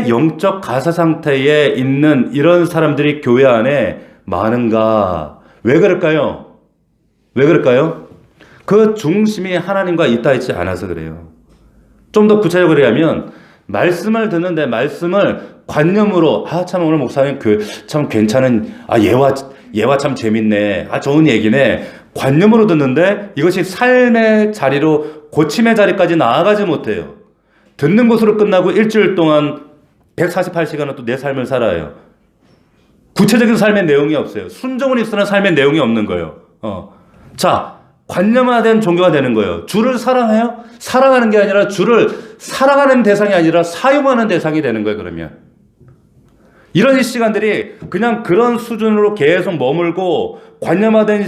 영적 가사 상태에 있는 이런 사람들이 교회 안에 많은가? 왜 그럴까요? 왜 그럴까요? 그 중심이 하나님과 있다 있지 않아서 그래요. 좀 더 구체적으로 얘기하면 말씀을 듣는데 말씀을 관념으로 참 오늘 목사님 참 괜찮은 예화 참 재밌네. 좋은 얘기네. 관념으로 듣는데 이것이 삶의 자리로 고침의 자리까지 나아가지 못해요. 듣는 것으로 끝나고 일주일 동안 148시간은 또 내 삶을 살아요. 구체적인 삶의 내용이 없어요. 순종은 있으나 삶의 내용이 없는 거예요. 자, 관념화된 종교가 되는 거예요. 주를 사랑해요? 사랑하는 게 아니라 주를 사랑하는 대상이 아니라 사용하는 대상이 되는 거예요, 그러면. 이런 시간들이 그냥 그런 수준으로 계속 머물고 관념화된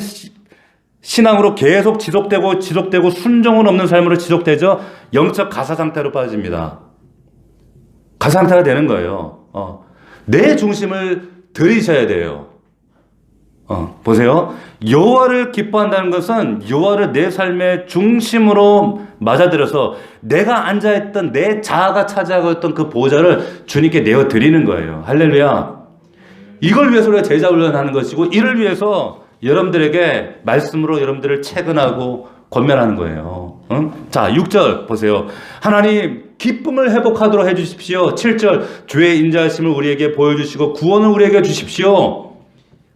신앙으로 계속 지속되고 순종은 없는 삶으로 지속되죠. 영적 가사 상태로 빠집니다. 가사 상태가 되는 거예요. 내 중심을 들이셔야 돼요. 보세요. 여호와를 기뻐한다는 것은 여호와를 내 삶의 중심으로 맞아들여서 내가 앉아있던 내 자아가 차지하고 있던 그 보좌를 주님께 내어드리는 거예요. 할렐루야. 이걸 위해서 우리가 제자 훈련하는 것이고 이를 위해서 여러분들에게 말씀으로 여러분들을 체근하고 권면하는 거예요. 자, 6절 보세요. 하나님 기쁨을 회복하도록 해주십시오. 7절 주의 인자하심을 우리에게 보여주시고 구원을 우리에게 주십시오.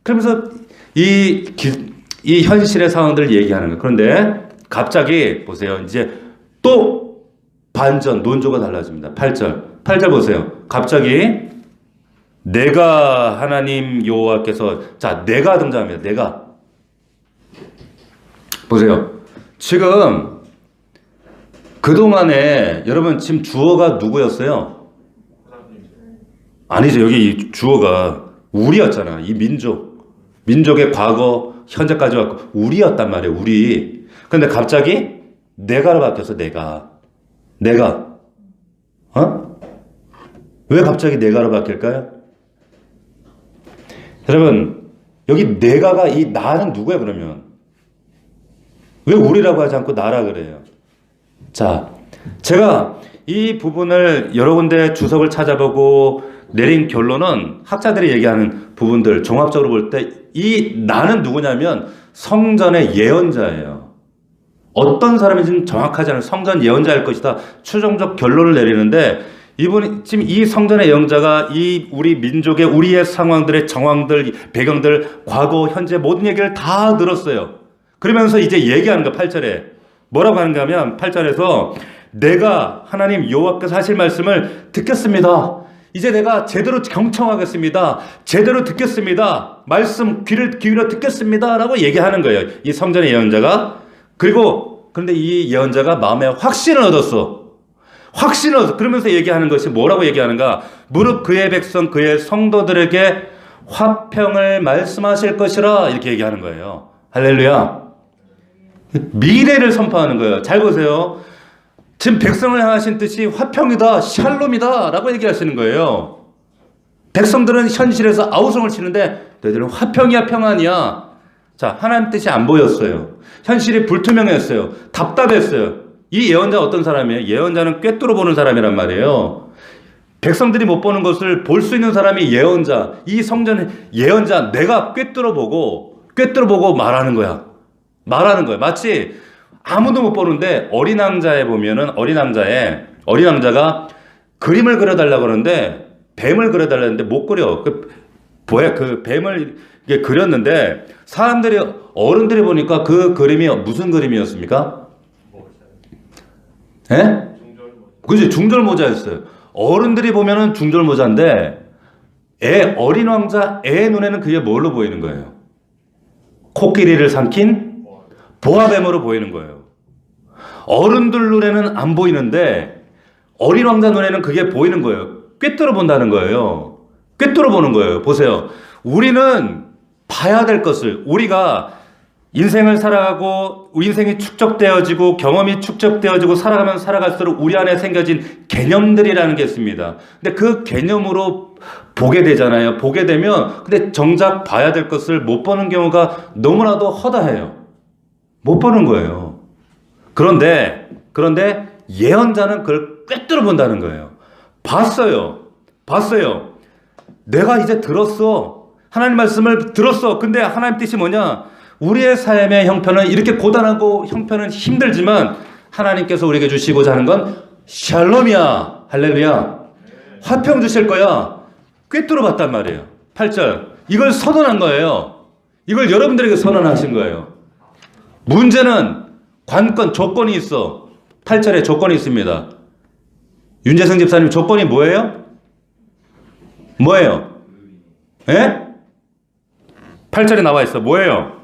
그러면서 이 현실의 상황들을 얘기하는 거예요. 그런데 갑자기 보세요. 이제 또 반전 논조가 달라집니다. 8절 보세요. 갑자기 내가 하나님 여호와께서 내가 등장합니다. 내가 보세요. 지금 그동안에 여러분 지금 주어가 누구였어요? 아니죠. 여기 이 주어가 우리였잖아. 이 민족의 과거 현재까지 왔고 우리였단 말이에요. 우리. 그런데 갑자기 내가로 바뀌었어. 내가 왜 갑자기 내가로 바뀔까요? 여러분 여기 내가가 이 나는 누구야 그러면? 왜 우리라고 하지 않고 나라 그래요? 자, 제가 이 부분을 여러 군데 주석을 찾아보고 내린 결론은 학자들이 얘기하는 부분들 종합적으로 볼 때 이 나는 누구냐면 성전의 예언자예요. 어떤 사람인지는 정확하지 않은 성전 예언자일 것이다. 최종적 결론을 내리는데 이분이 지금 이 성전의 예언자가 이 우리 민족의 우리의 상황들의 정황들, 배경들, 과거, 현재 모든 얘기를 다 들었어요. 그러면서 이제 얘기하는 거 8절에 뭐라고 하는가 하면 8절에서 내가 하나님 여호와께서 하실 말씀을 듣겠습니다. 이제 내가 제대로 경청하겠습니다. 제대로 듣겠습니다. 말씀 귀를 기울여 듣겠습니다. 라고 얘기하는 거예요. 이 성전의 예언자가. 그런데 이 예언자가 마음에 확신을 얻었어. 그러면서 얘기하는 것이 뭐라고 얘기하는가? 무릇 그의 백성 그의 성도들에게 화평을 말씀하실 것이라 이렇게 얘기하는 거예요. 할렐루야. 미래를 선포하는 거예요. 잘 보세요. 지금 백성을 향하신 뜻이 화평이다, 샬롬이다 라고 얘기하시는 거예요. 백성들은 현실에서 아우성을 치는데 너희들은 화평이야 평안이야. 자, 하나님 뜻이 안 보였어요. 현실이 불투명했어요. 답답했어요. 이 예언자 어떤 사람이에요? 예언자는 꿰뚫어 보는 사람이란 말이에요. 백성들이 못 보는 것을 볼 수 있는 사람이 예언자. 이 성전의 예언자 내가 꿰뚫어 보고 말하는 거야. 마치 아무도 못 보는데 어린 왕자에 보면은 어린 왕자가 그림을 그려달라고 그러는데 뱀을 그려달라는데 못 그려. 그 뱀을 이게 그렸는데 어른들이 보니까 그 그림이 무슨 그림이었습니까? 예? 그지 중절모자였어요. 어른들이 보면은 중절모자인데 어린 왕자 애 눈에는 그게 뭘로 보이는 거예요? 코끼리를 삼킨 보아뱀으로 보이는 거예요. 어른들 눈에는 안 보이는데 어린 왕자 눈에는 그게 보이는 거예요. 꿰뚫어 본다는 거예요. 꿰뚫어 보는 거예요. 보세요. 우리는 봐야 될 것을 우리가 인생을 살아가고 인생이 축적되어지고 경험이 축적되어지고 살아가면 살아갈수록 우리 안에 생겨진 개념들이라는 게 있습니다. 근데 그 개념으로 보게 되잖아요. 보게 되면 근데 정작 봐야 될 것을 못 보는 경우가 너무나도 허다해요. 못 보는 거예요. 그런데 예언자는 그걸 꿰뚫어 본다는 거예요. 봤어요. 내가 이제 들었어. 하나님 말씀을 들었어. 근데 하나님 뜻이 뭐냐? 우리의 삶의 형편은 이렇게 고단하고 형편은 힘들지만 하나님께서 우리에게 주시고자 하는 건 샬롬이야. 할렐루야. 화평 주실 거야. 꿰뚫어 봤단 말이에요. 8절. 이걸 선언한 거예요. 이걸 여러분들에게 선언하신 거예요. 문제는 관건, 조건이 있어. 8절에 조건이 있습니다. 윤재승 집사님 조건이 뭐예요? 뭐예요? 예? 8절에 나와 있어. 뭐예요?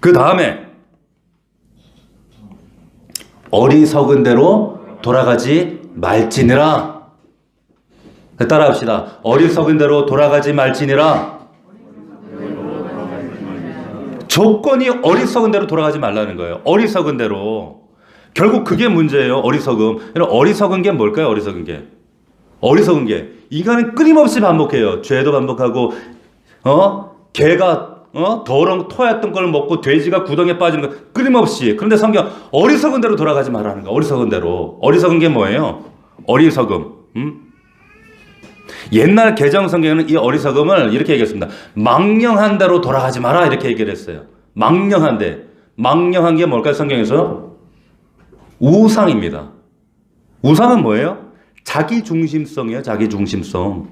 그 다음에 어리석은 대로 돌아가지 말지니라. 따라합시다. 어리석은 대로 돌아가지 말지니라. 조건이 어리석은 대로 돌아가지 말라는 거예요. 어리석은 대로. 결국 그게 문제예요. 어리석음. 어리석은 게 뭘까요? 어리석은 게. 인간은 끊임없이 반복해요. 죄도 반복하고, 개가, 더러운 토했던 걸 먹고 돼지가 구덩이에 빠지는 거 끊임없이. 그런데 성경, 어리석은 대로 돌아가지 말라는 거. 어리석은 대로. 어리석은 게 뭐예요? 어리석음. 옛날 개정 성경에는 이 어리석음을 이렇게 얘기했습니다. 망령한 대로 돌아가지 마라. 이렇게 얘기를 했어요. 망령한 게 뭘까요? 성경에서? 우상입니다. 우상은 뭐예요? 자기 중심성이에요. 자기 중심성.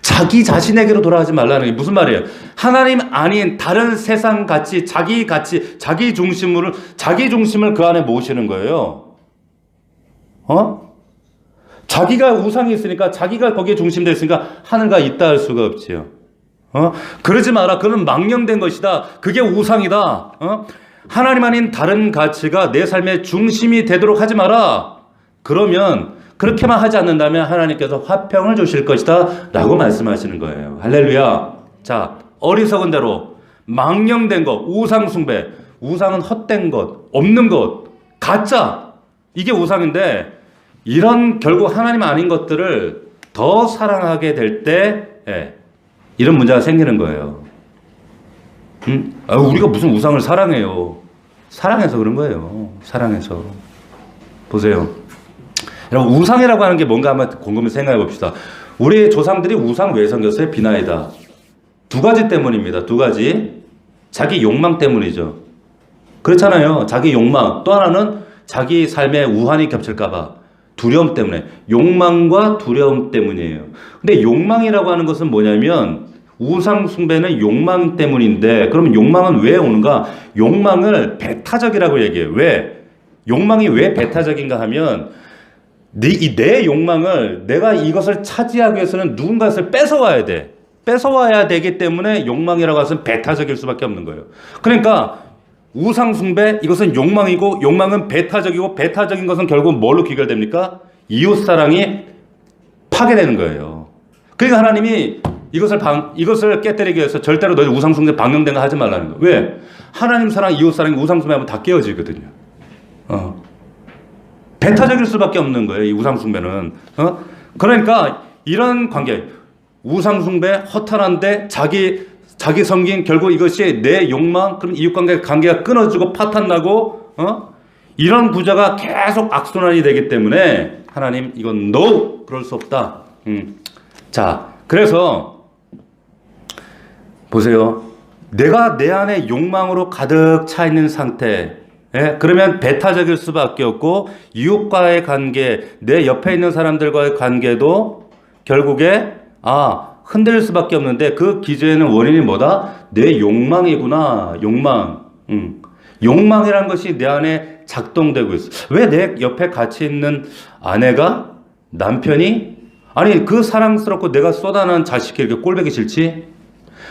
자기 자신에게로 돌아가지 말라는 게 무슨 말이에요? 하나님 아닌 다른 세상 가치, 자기 중심을 그 안에 모시는 거예요. 자기가 우상이 있으니까, 자기가 거기에 중심되어 있으니까 하늘과 있다 할 수가 없지요. 그러지 마라. 그건 망령된 것이다. 그게 우상이다. 하나님 아닌 다른 가치가 내 삶의 중심이 되도록 하지 마라. 그러면 그렇게만 하지 않는다면 하나님께서 화평을 주실 것이다 라고 말씀하시는 거예요. 할렐루야. 자, 어리석은 대로 망령된 것, 우상 숭배. 우상은 헛된 것, 없는 것, 가짜. 이게 우상인데 이런 결국 하나님 아닌 것들을 더 사랑하게 될 때 이런 문제가 생기는 거예요. 우리가 무슨 우상을 사랑해요. 사랑해서 그런 거예요. 사랑해서. 보세요. 여러분, 우상이라고 하는 게 뭔가 한번 곰곰이 생각해 봅시다. 우리 조상들이 우상 왜 섬겼어요? 비나이다. 두 가지 때문입니다. 두 가지. 자기 욕망 때문이죠. 그렇잖아요. 자기 욕망. 또 하나는 자기 삶에 우환이 겹칠까봐. 두려움 때문에. 욕망과 두려움 때문이에요. 근데 욕망이라고 하는 것은 뭐냐면 우상 숭배는 욕망 때문인데 그러면 욕망은 왜 오는가? 욕망을 배타적이라고 얘기해요. 왜? 욕망이 왜 배타적인가 하면 내 욕망을 내가 이것을 차지하기 위해서는 누군가 것을 뺏어와야 돼. 뺏어와야 되기 때문에 욕망이라고 해서 배타적일 수밖에 없는 거예요. 그러니까 우상 숭배 이것은 욕망이고 욕망은 배타적이고 배타적인 것은 결국 뭘로 귀결됩니까? 이웃사랑이 파괴되는 거예요. 그러니까 하나님이 이것을 깨뜨리기 위해서 절대로 너희 우상 숭배 방영된 거 하지 말라는 거예요. 왜? 하나님 사랑, 이웃 사랑, 우상 숭배하면 다 깨어지거든요. 배타적일 수밖에 없는 거예요. 이 우상 숭배는. 그러니까 이런 관계, 우상 숭배 허탈한데 자기 섬긴 결국 이것이 내 욕망, 그럼 이웃 관계가 끊어지고 파탄나고 이런 구조가 계속 악순환이 되기 때문에 하나님 이건 no 그럴 수 없다. 자, 그래서 보세요. 내가 내 안에 욕망으로 가득 차 있는 상태. 그러면 배타적일 수밖에 없고 이웃과의 관계, 내 옆에 있는 사람들과의 관계도 결국에 흔들릴 수밖에 없는데 그 기저에는 원인이 뭐다? 내 욕망이구나. 욕망. 욕망이라는 것이 내 안에 작동되고 있어. 왜 내 옆에 같이 있는 아내가, 남편이 아니 그 사랑스럽고 내가 쏟아낸 자식이 이렇게 꼴보기 싫지?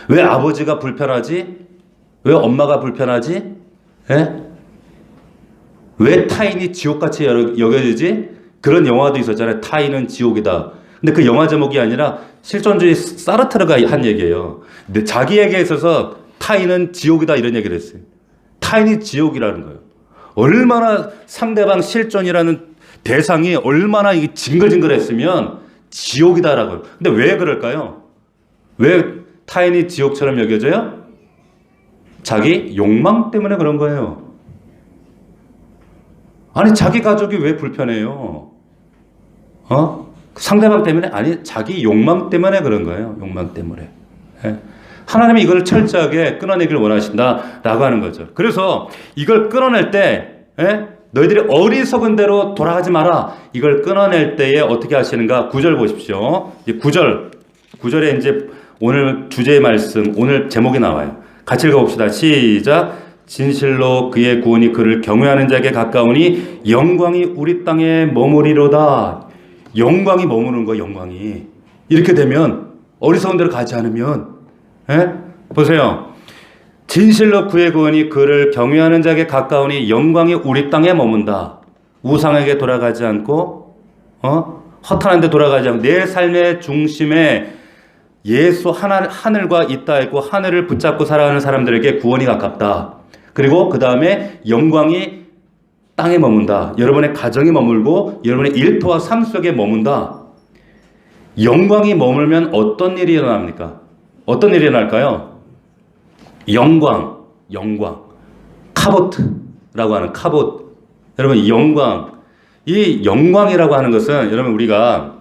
왜 아버지가 불편하지? 왜 엄마가 불편하지? 왜 타인이 지옥같이 여겨지지? 그런 영화도 있었잖아요. 타인은 지옥이다. 근데 그 영화 제목이 아니라 실존주의 사르트르가 한 얘기예요. 근데 자기에게 있어서 타인은 지옥이다 이런 얘기를 했어요. 타인이 지옥이라는 거예요. 얼마나 상대방 실존이라는 대상이 얼마나 이게 징글징글했으면 지옥이다라고요. 근데 왜 그럴까요? 왜 타인이 지옥처럼 여겨져요? 자기 욕망 때문에 그런 거예요. 아니 자기 가족이 왜 불편해요? 상대방 때문에? 아니 자기 욕망 때문에 그런 거예요. 욕망 때문에. 예. 하나님이 이걸 철저하게 끊어내기를 원하신다라고 하는 거죠. 그래서 이걸 끊어낼 때 너희들이 어리석은 대로 돌아가지 마라. 이걸 끊어낼 때에 어떻게 하시는가? 9절 보십시오. 9절에 이제 오늘 주제의 말씀, 오늘 제목이 나와요. 같이 읽어봅시다. 시작. 진실로 그의 구원이 그를 경외하는 자에게 가까우니 영광이 우리 땅에 머무리로다. 영광이 머무는 거, 영광이. 이렇게 되면 어리석은 대로 가지 않으면 보세요. 진실로 그의 구원이 그를 경외하는 자에게 가까우니 영광이 우리 땅에 머문다. 우상에게 돌아가지 않고 허탄한 데 돌아가지 않고 내 삶의 중심에 예수 하늘과 있다 있고 하늘을 붙잡고 살아가는 사람들에게 구원이 가깝다. 그리고 그 다음에 영광이 땅에 머문다. 여러분의 가정이 머물고 여러분의 일터와 삶 속에 머문다. 영광이 머물면 어떤 일이 일어납니까? 어떤 일이 일어날까요? 영광. 카보트라고 하는 카보트. 여러분 영광. 이 영광이라고 하는 것은 여러분 우리가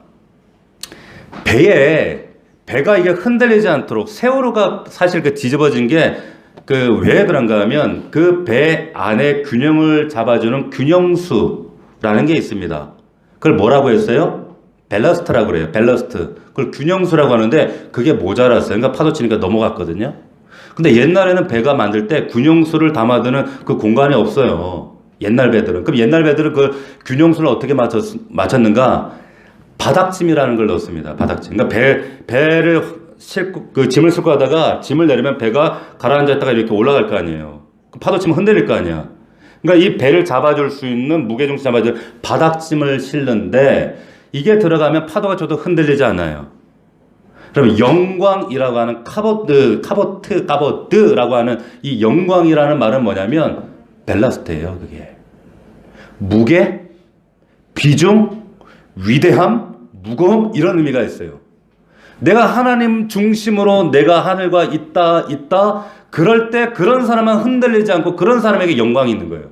배가 이게 흔들리지 않도록 세월호가 사실 그 뒤집어진 게 그 왜 그런가 하면 그 배 안에 균형을 잡아주는 균형수라는 게 있습니다. 그걸 뭐라고 했어요? 밸러스트라고 그래요. 밸러스트. 그걸 균형수라고 하는데 그게 모자랐어요. 그러니까 파도 치니까 넘어갔거든요. 근데 옛날에는 배가 만들 때 균형수를 담아두는 그 공간이 없어요. 옛날 배들은. 그럼 옛날 배들은 그 균형수를 어떻게 맞췄는가? 바닥짐이라는 걸 넣었습니다. 바닥짐. 그러니까 배를 싣고 그 짐을 싣고 가다가 짐을 내리면 배가 가라앉았다가 이렇게 올라갈 거 아니에요. 파도 치면 흔들릴 거 아니야. 그러니까 이 배를 잡아줄 수 있는 무게중심 잡아줄 바닥짐을 싣는데 이게 들어가면 파도가 저도 흔들리지 않아요. 그러면 영광이라고 하는 카보트라고 하는 이 영광이라는 말은 뭐냐면 밸러스트예요. 그게 무게, 비중, 위대함, 무거움 이런 의미가 있어요. 내가 하나님 중심으로 내가 하늘과 있다 그럴 때 그런 사람은 흔들리지 않고 그런 사람에게 영광이 있는 거예요.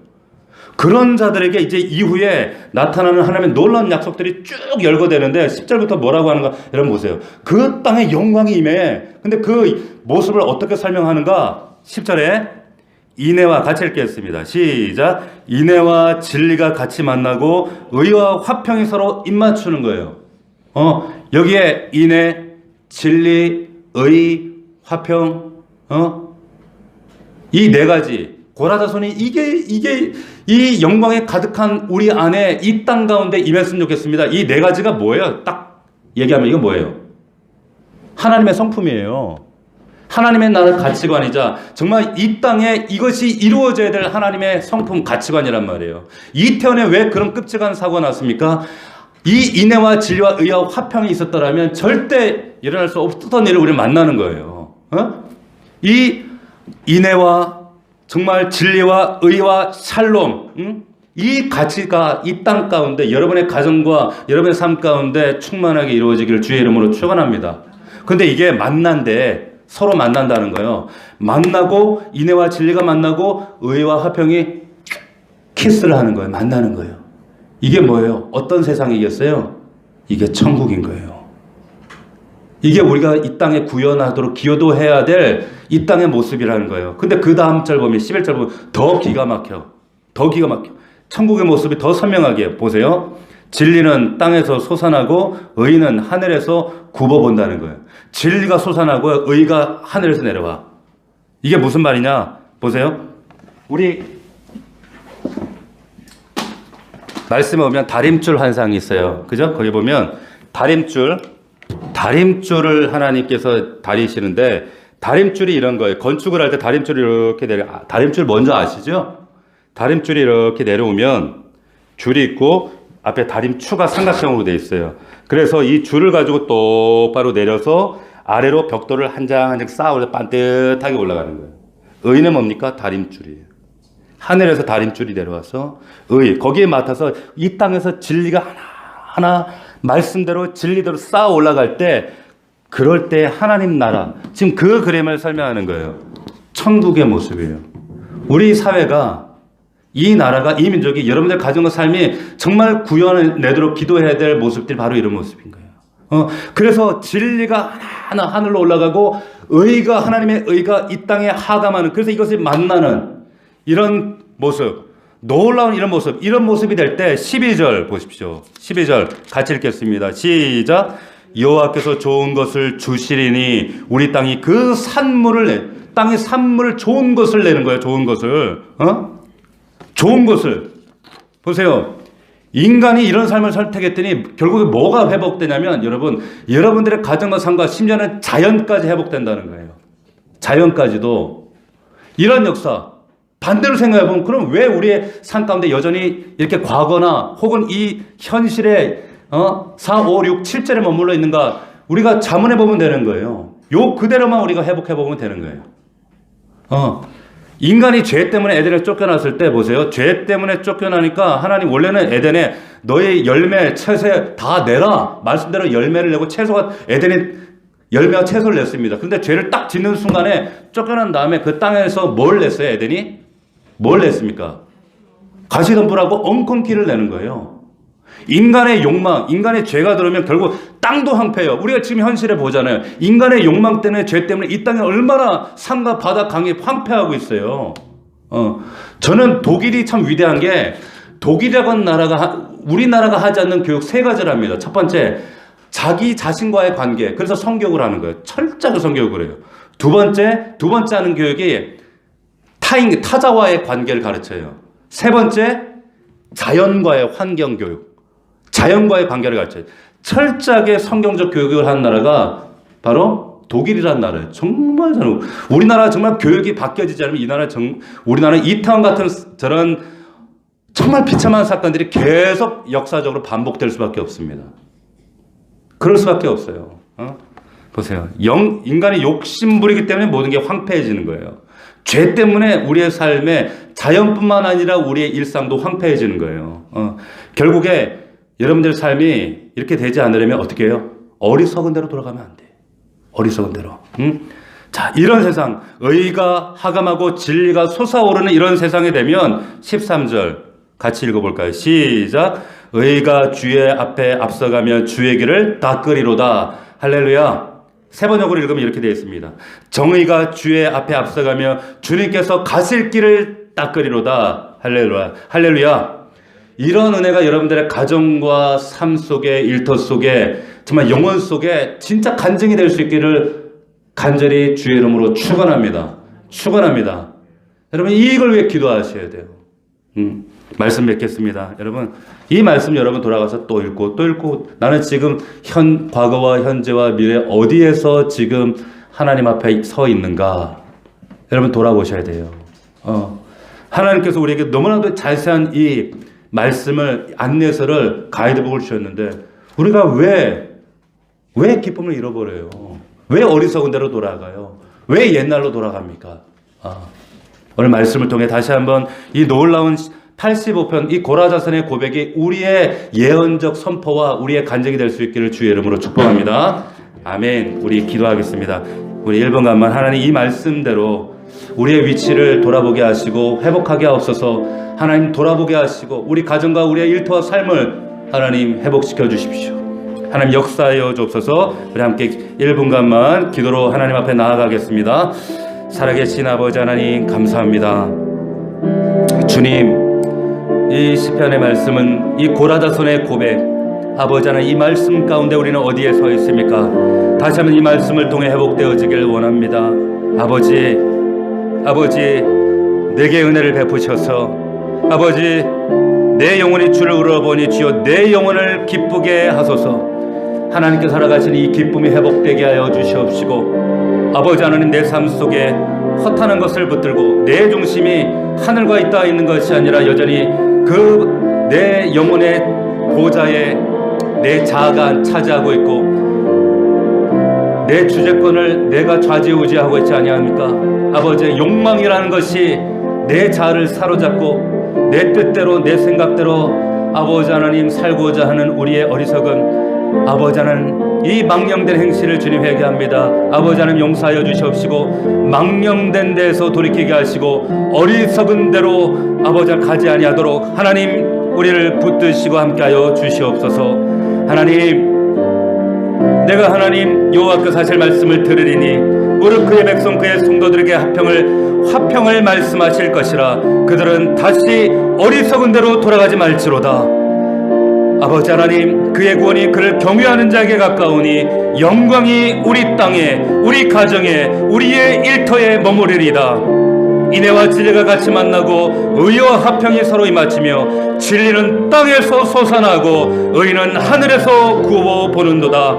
그런 자들에게 이제 이후에 나타나는 하나님의 놀라운 약속들이 쭉 열거되는데 10절부터 뭐라고 하는가 여러분 보세요. 그 땅에 영광이 임해. 근데 그 모습을 어떻게 설명하는가? 10절에 인애와 같이 읽겠습니다. 시작. 인애와 진리가 같이 만나고 의와 화평이 서로 입맞추는 거예요. 여기에 인애, 진리, 의, 화평, 이 네 가지 고라자손이 이게 이 영광에 가득한 우리 안에 이 땅 가운데 임했으면 좋겠습니다. 이 네 가지가 뭐예요? 딱 얘기하면 이건 뭐예요? 하나님의 성품이에요. 하나님의 나라의 가치관이자 정말 이 땅에 이것이 이루어져야 될 하나님의 성품 가치관이란 말이에요. 이태원에 왜 그런 끔찍한 사고가 났습니까? 이 인애와 진리와 의와 화평이 있었더라면 절대 일어날 수 없었던 일을 우리는 만나는 거예요. 이 인애와 정말 진리와 의와 샬롬, 이 가치가 이 땅 가운데 여러분의 가정과 여러분의 삶 가운데 충만하게 이루어지기를 주의 이름으로 축원합니다. 근데 이게 서로 만난다는 거예요. 만나고 인애와 진리가 만나고 의와 화평이 키스를 하는 거예요. 만나는 거예요. 이게 뭐예요? 어떤 세상이겠어요? 이게 천국인 거예요. 이게 우리가 이 땅에 구현하도록 기여도해야 될 이 땅의 모습이라는 거예요. 근데 그 다음 절 보면 11절 보면 더 기가 막혀. 천국의 모습이 더 선명하게 보세요. 진리는 땅에서 솟아나고 의는 하늘에서 굽어본다는 거예요. 진리가 솟아나고 의가 하늘에서 내려와. 이게 무슨 말이냐? 보세요. 우리 말씀에 보면 다림줄 환상이 있어요. 그죠? 거기 보면 다림줄을 하나님께서 다리시는데 다림줄이 이런 거예요. 건축을 할 때 다림줄이 이렇게 다림줄 먼저 아시죠? 다림줄이 이렇게 내려오면 줄이 있고 앞에 다림추가 삼각형으로 되어 있어요. 그래서 이 줄을 가지고 똑바로 내려서 아래로 벽돌을 한 장 한 장 쌓아 올려 반듯하게 올라가는 거예요. 의는 뭡니까? 다림줄이에요. 하늘에서 다림줄이 내려와서 의, 거기에 맡아서 이 땅에서 진리가 하나하나 말씀대로 진리대로 쌓아 올라갈 때, 그럴 때 하나님 나라, 지금 그 그림을 설명하는 거예요. 천국의 모습이에요. 우리 사회가, 이 나라가, 이 민족이, 여러분들 가정과 삶이 정말 구현내도록 기도해야 될 모습들이 바로 이런 모습인 거예요. 그래서 진리가 하나하나 하늘로 올라가고 의가, 하나님의 의가 이 땅에 하감하는, 그래서 이것을 만나는 이런 모습, 놀라운 이런 모습이 될 때 12절 보십시오. 12절 같이 읽겠습니다. 시작. 여호와께서 좋은 것을 주시리니 우리 땅이 그 산물을 땅의 산물을 좋은 것을 내는 거예요. 좋은 것을. 좋은 것을. 보세요. 인간이 이런 삶을 선택했더니 결국에 뭐가 회복되냐면, 여러분들의 가정과 삶과 심지어는 자연까지 회복된다는 거예요. 자연까지도. 이런 역사. 반대로 생각해보면, 그럼 왜 우리의 삶 가운데 여전히 이렇게 과거나 혹은 이 현실에 4, 5, 6, 7절에 머물러 있는가? 우리가 자문해보면 되는 거예요. 요 그대로만 우리가 회복해보면 되는 거예요. 인간이 죄 때문에 에덴에 쫓겨났을 때 보세요. 죄 때문에 쫓겨나니까 하나님 원래는 에덴에 너의 열매, 채소 다 내라. 말씀대로 열매를 내고 채소가, 에덴에 열매와 채소를 냈습니다. 근데 죄를 딱 짓는 순간에 쫓겨난 다음에 그 땅에서 뭘 냈어요? 에덴이? 뭘 냈습니까? 가시덤불하고 엉겅퀴를 내는 거예요. 인간의 욕망, 인간의 죄가 들어오면 결국 땅도 황폐해요. 우리가 지금 현실에 보잖아요. 인간의 욕망 때문에, 죄 때문에 이 땅이 얼마나 산과 바다, 강이 황폐하고 있어요. 저는 독일이 참 위대한 게, 독일이라는 나라가, 우리나라가 하지 않는 교육 세 가지를 합니다. 첫 번째, 자기 자신과의 관계. 그래서 성교육을 하는 거예요. 철저하게 성교육을 해요. 두 번째 하는 교육이 타자와의 관계를 가르쳐요. 세 번째, 자연과의 환경 교육. 자연과의 관계를 가르쳐요. 철저하게 성경적 교육을 하는 나라가 바로 독일이라는 나라예요. 정말 저는, 우리나라 정말 교육이 바뀌어지지 않으면 우리나라 이태원 같은 저런 정말 비참한 사건들이 계속 역사적으로 반복될 수밖에 없습니다. 그럴 수밖에 없어요. 보세요. 인간의 욕심부리기 때문에 모든 게 황폐해지는 거예요. 죄 때문에 우리의 삶에 자연뿐만 아니라 우리의 일상도 황폐해지는 거예요. 결국에 여러분들의 삶이 이렇게 되지 않으려면 어떻게 해요? 어리석은 대로 돌아가면 안 돼. 어리석은 대로. 자, 이런 세상, 의가 하감하고 진리가 솟아오르는 이런 세상이 되면 13절 같이 읽어볼까요? 시작. 의가 주의 앞에 앞서가며 주의 길을 닦으리로다. 할렐루야. 세 번역으로 읽으면 이렇게 되어 있습니다. 정의가 주의 앞에 앞서가며 주님께서 가실 길을 닦으리로다. 할렐루야. 할렐루야. 이런 은혜가 여러분들의 가정과 삶 속에, 일터 속에, 정말 영혼 속에 진짜 간증이 될 수 있기를 간절히 주의 이름으로 축원합니다. 축원합니다. 여러분, 이걸 위해 기도하셔야 돼요. 말씀 맺겠습니다. 여러분, 이 말씀 여러분 돌아가서 또 읽고 또 읽고, 나는 지금 과거와 현재와 미래 어디에서 지금 하나님 앞에 서 있는가? 여러분 돌아보셔야 돼요. 하나님께서 우리에게 너무나도 자세한 이 말씀을, 안내서를, 가이드북을 주셨는데 우리가 왜 기쁨을 잃어버려요? 왜 어리석은 대로 돌아가요? 왜 옛날로 돌아갑니까? 오늘 말씀을 통해 다시 한번 이 놀라운 85편, 이 고라자선의 고백이 우리의 예언적 선포와 우리의 간증이 될 수 있기를 주의 이름으로 축복합니다. 아멘. 우리 기도하겠습니다. 우리 1분간만 하나님 이 말씀대로 우리의 위치를 돌아보게 하시고 회복하게 하옵소서. 하나님 돌아보게 하시고 우리 가정과 우리의 일터와 삶을 하나님 회복시켜 주십시오. 하나님 역사하여 주옵소서. 우리 함께 1분간만 기도로 하나님 앞에 나아가겠습니다. 살아계신 아버지 하나님 감사합니다. 주님, 이 시편의 말씀은 이 고라자손의 고백, 아버지 하나님 이 말씀 가운데 우리는 어디에 서 있습니까? 다시 한번 이 말씀을 통해 회복되어지길 원합니다. 아버지 내게 은혜를 베푸셔서, 아버지 내 영혼이 주를 우러보니 주여 내 영혼을 기쁘게 하소서. 하나님께 살아가신 이 기쁨이 회복되게 하여 주시옵시고, 아버지 하나님 내 삶 속에 허탄한 것을 붙들고 내 중심이 하늘과 이 땅에 있는 것이 아니라 여전히 그 내 영혼의 보좌에 내 자아가 차지하고 있고 내 주재권을 내가 좌지우지하고 있지 아니합니까? 아버지의 욕망이라는 것이 내 자아를 사로잡고 내 뜻대로 내 생각대로 아버지 하나님 살고자 하는 우리의 어리석은 아버지 하나님 이 망령된 행실을 주님 회개합니다. 아버지 하나님 용서하여 주시옵시고 망령된 데에서 돌이키게 하시고 어리석은 대로 아버지 가지 아니하도록 하나님 우리를 붙드시고 함께하여 주시옵소서. 하나님 내가 하나님 여호와께서 하실 말씀을 들으리니 무릇 그의 백성 그의 성도들에게 화평을 말씀하실 것이라. 그들은 다시 어리석은 대로 돌아가지 말지로다. 아버지 하나님 그의 구원이 그를 경외하는 자에게 가까우니 영광이 우리 땅에 우리 가정에 우리의 일터에 머무르리이다. 인애와 진리가 같이 만나고 의와 화평이 서로 임하치며 진리는 땅에서 솟아나고 의는 하늘에서 구워 보는도다.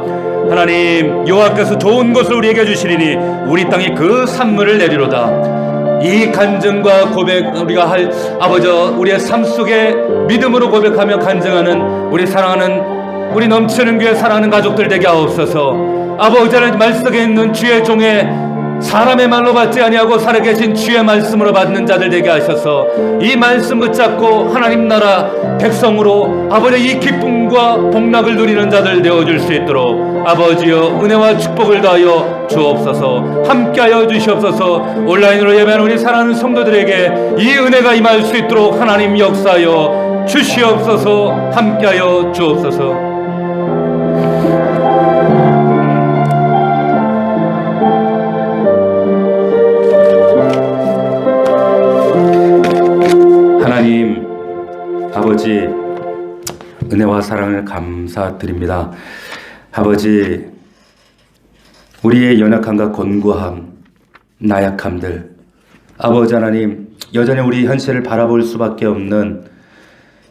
하나님 여호와께서 좋은 것을 우리에게 주시리니 우리 땅에 그 산물을 내리로다. 이 간증과 고백 우리가 할 아버지 우리의 삶 속에 믿음으로 고백하며 간증하는 우리 사랑하는 우리 넘치는 교회 사랑하는 가족들 되게 하옵소서. 아버지 하나님 말씀에 있는 주의 종의 사람의 말로 받지 아니하고 살아계신 주의 말씀으로 받는 자들 되게 하셔서 이 말씀 붙잡고 하나님 나라 백성으로 아버지의 이 기쁨과 복락을 누리는 자들 되어줄 수 있도록 아버지여 은혜와 축복을 다하여 주옵소서. 함께하여 주시옵소서. 온라인으로 예배하는 우리 사랑하는 성도들에게 이 은혜가 임할 수 있도록 하나님 역사하여 주시옵소서. 함께하여 주옵소서. 하나님 아버지 은혜와 사랑을 감사드립니다. 아버지 우리의 연약함과 곤고함 나약함들 아버지 하나님 여전히 우리 현실을 바라볼 수밖에 없는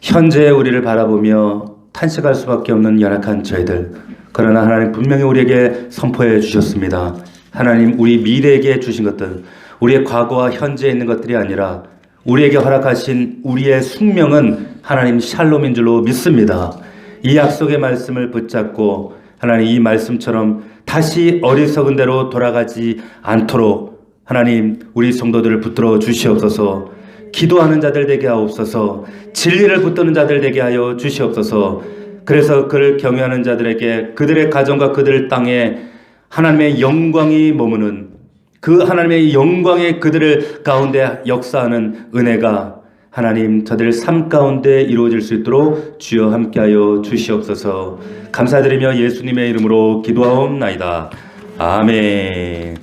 현재의 우리를 바라보며 탄식할 수밖에 없는 연약한 저희들, 그러나 하나님 분명히 우리에게 선포해 주셨습니다. 하나님 우리 미래에게 주신 것들 우리의 과거와 현재에 있는 것들이 아니라 우리에게 허락하신 우리의 숙명은 하나님 샬롬인 줄로 믿습니다. 이 약속의 말씀을 붙잡고 하나님 이 말씀처럼 다시 어리석은 대로 돌아가지 않도록 하나님 우리 성도들을 붙들어 주시옵소서. 기도하는 자들 되게 하옵소서. 진리를 붙드는 자들 되게 하여 주시옵소서. 그래서 그를 경외하는 자들에게 그들의 가정과 그들 땅에 하나님의 영광이 머무는 그 하나님의 영광의 그들을 가운데 역사하는 은혜가 하나님 저들 삶 가운데 이루어질 수 있도록 주여 함께하여 주시옵소서. 감사드리며 예수님의 이름으로 기도하옵나이다. 아멘.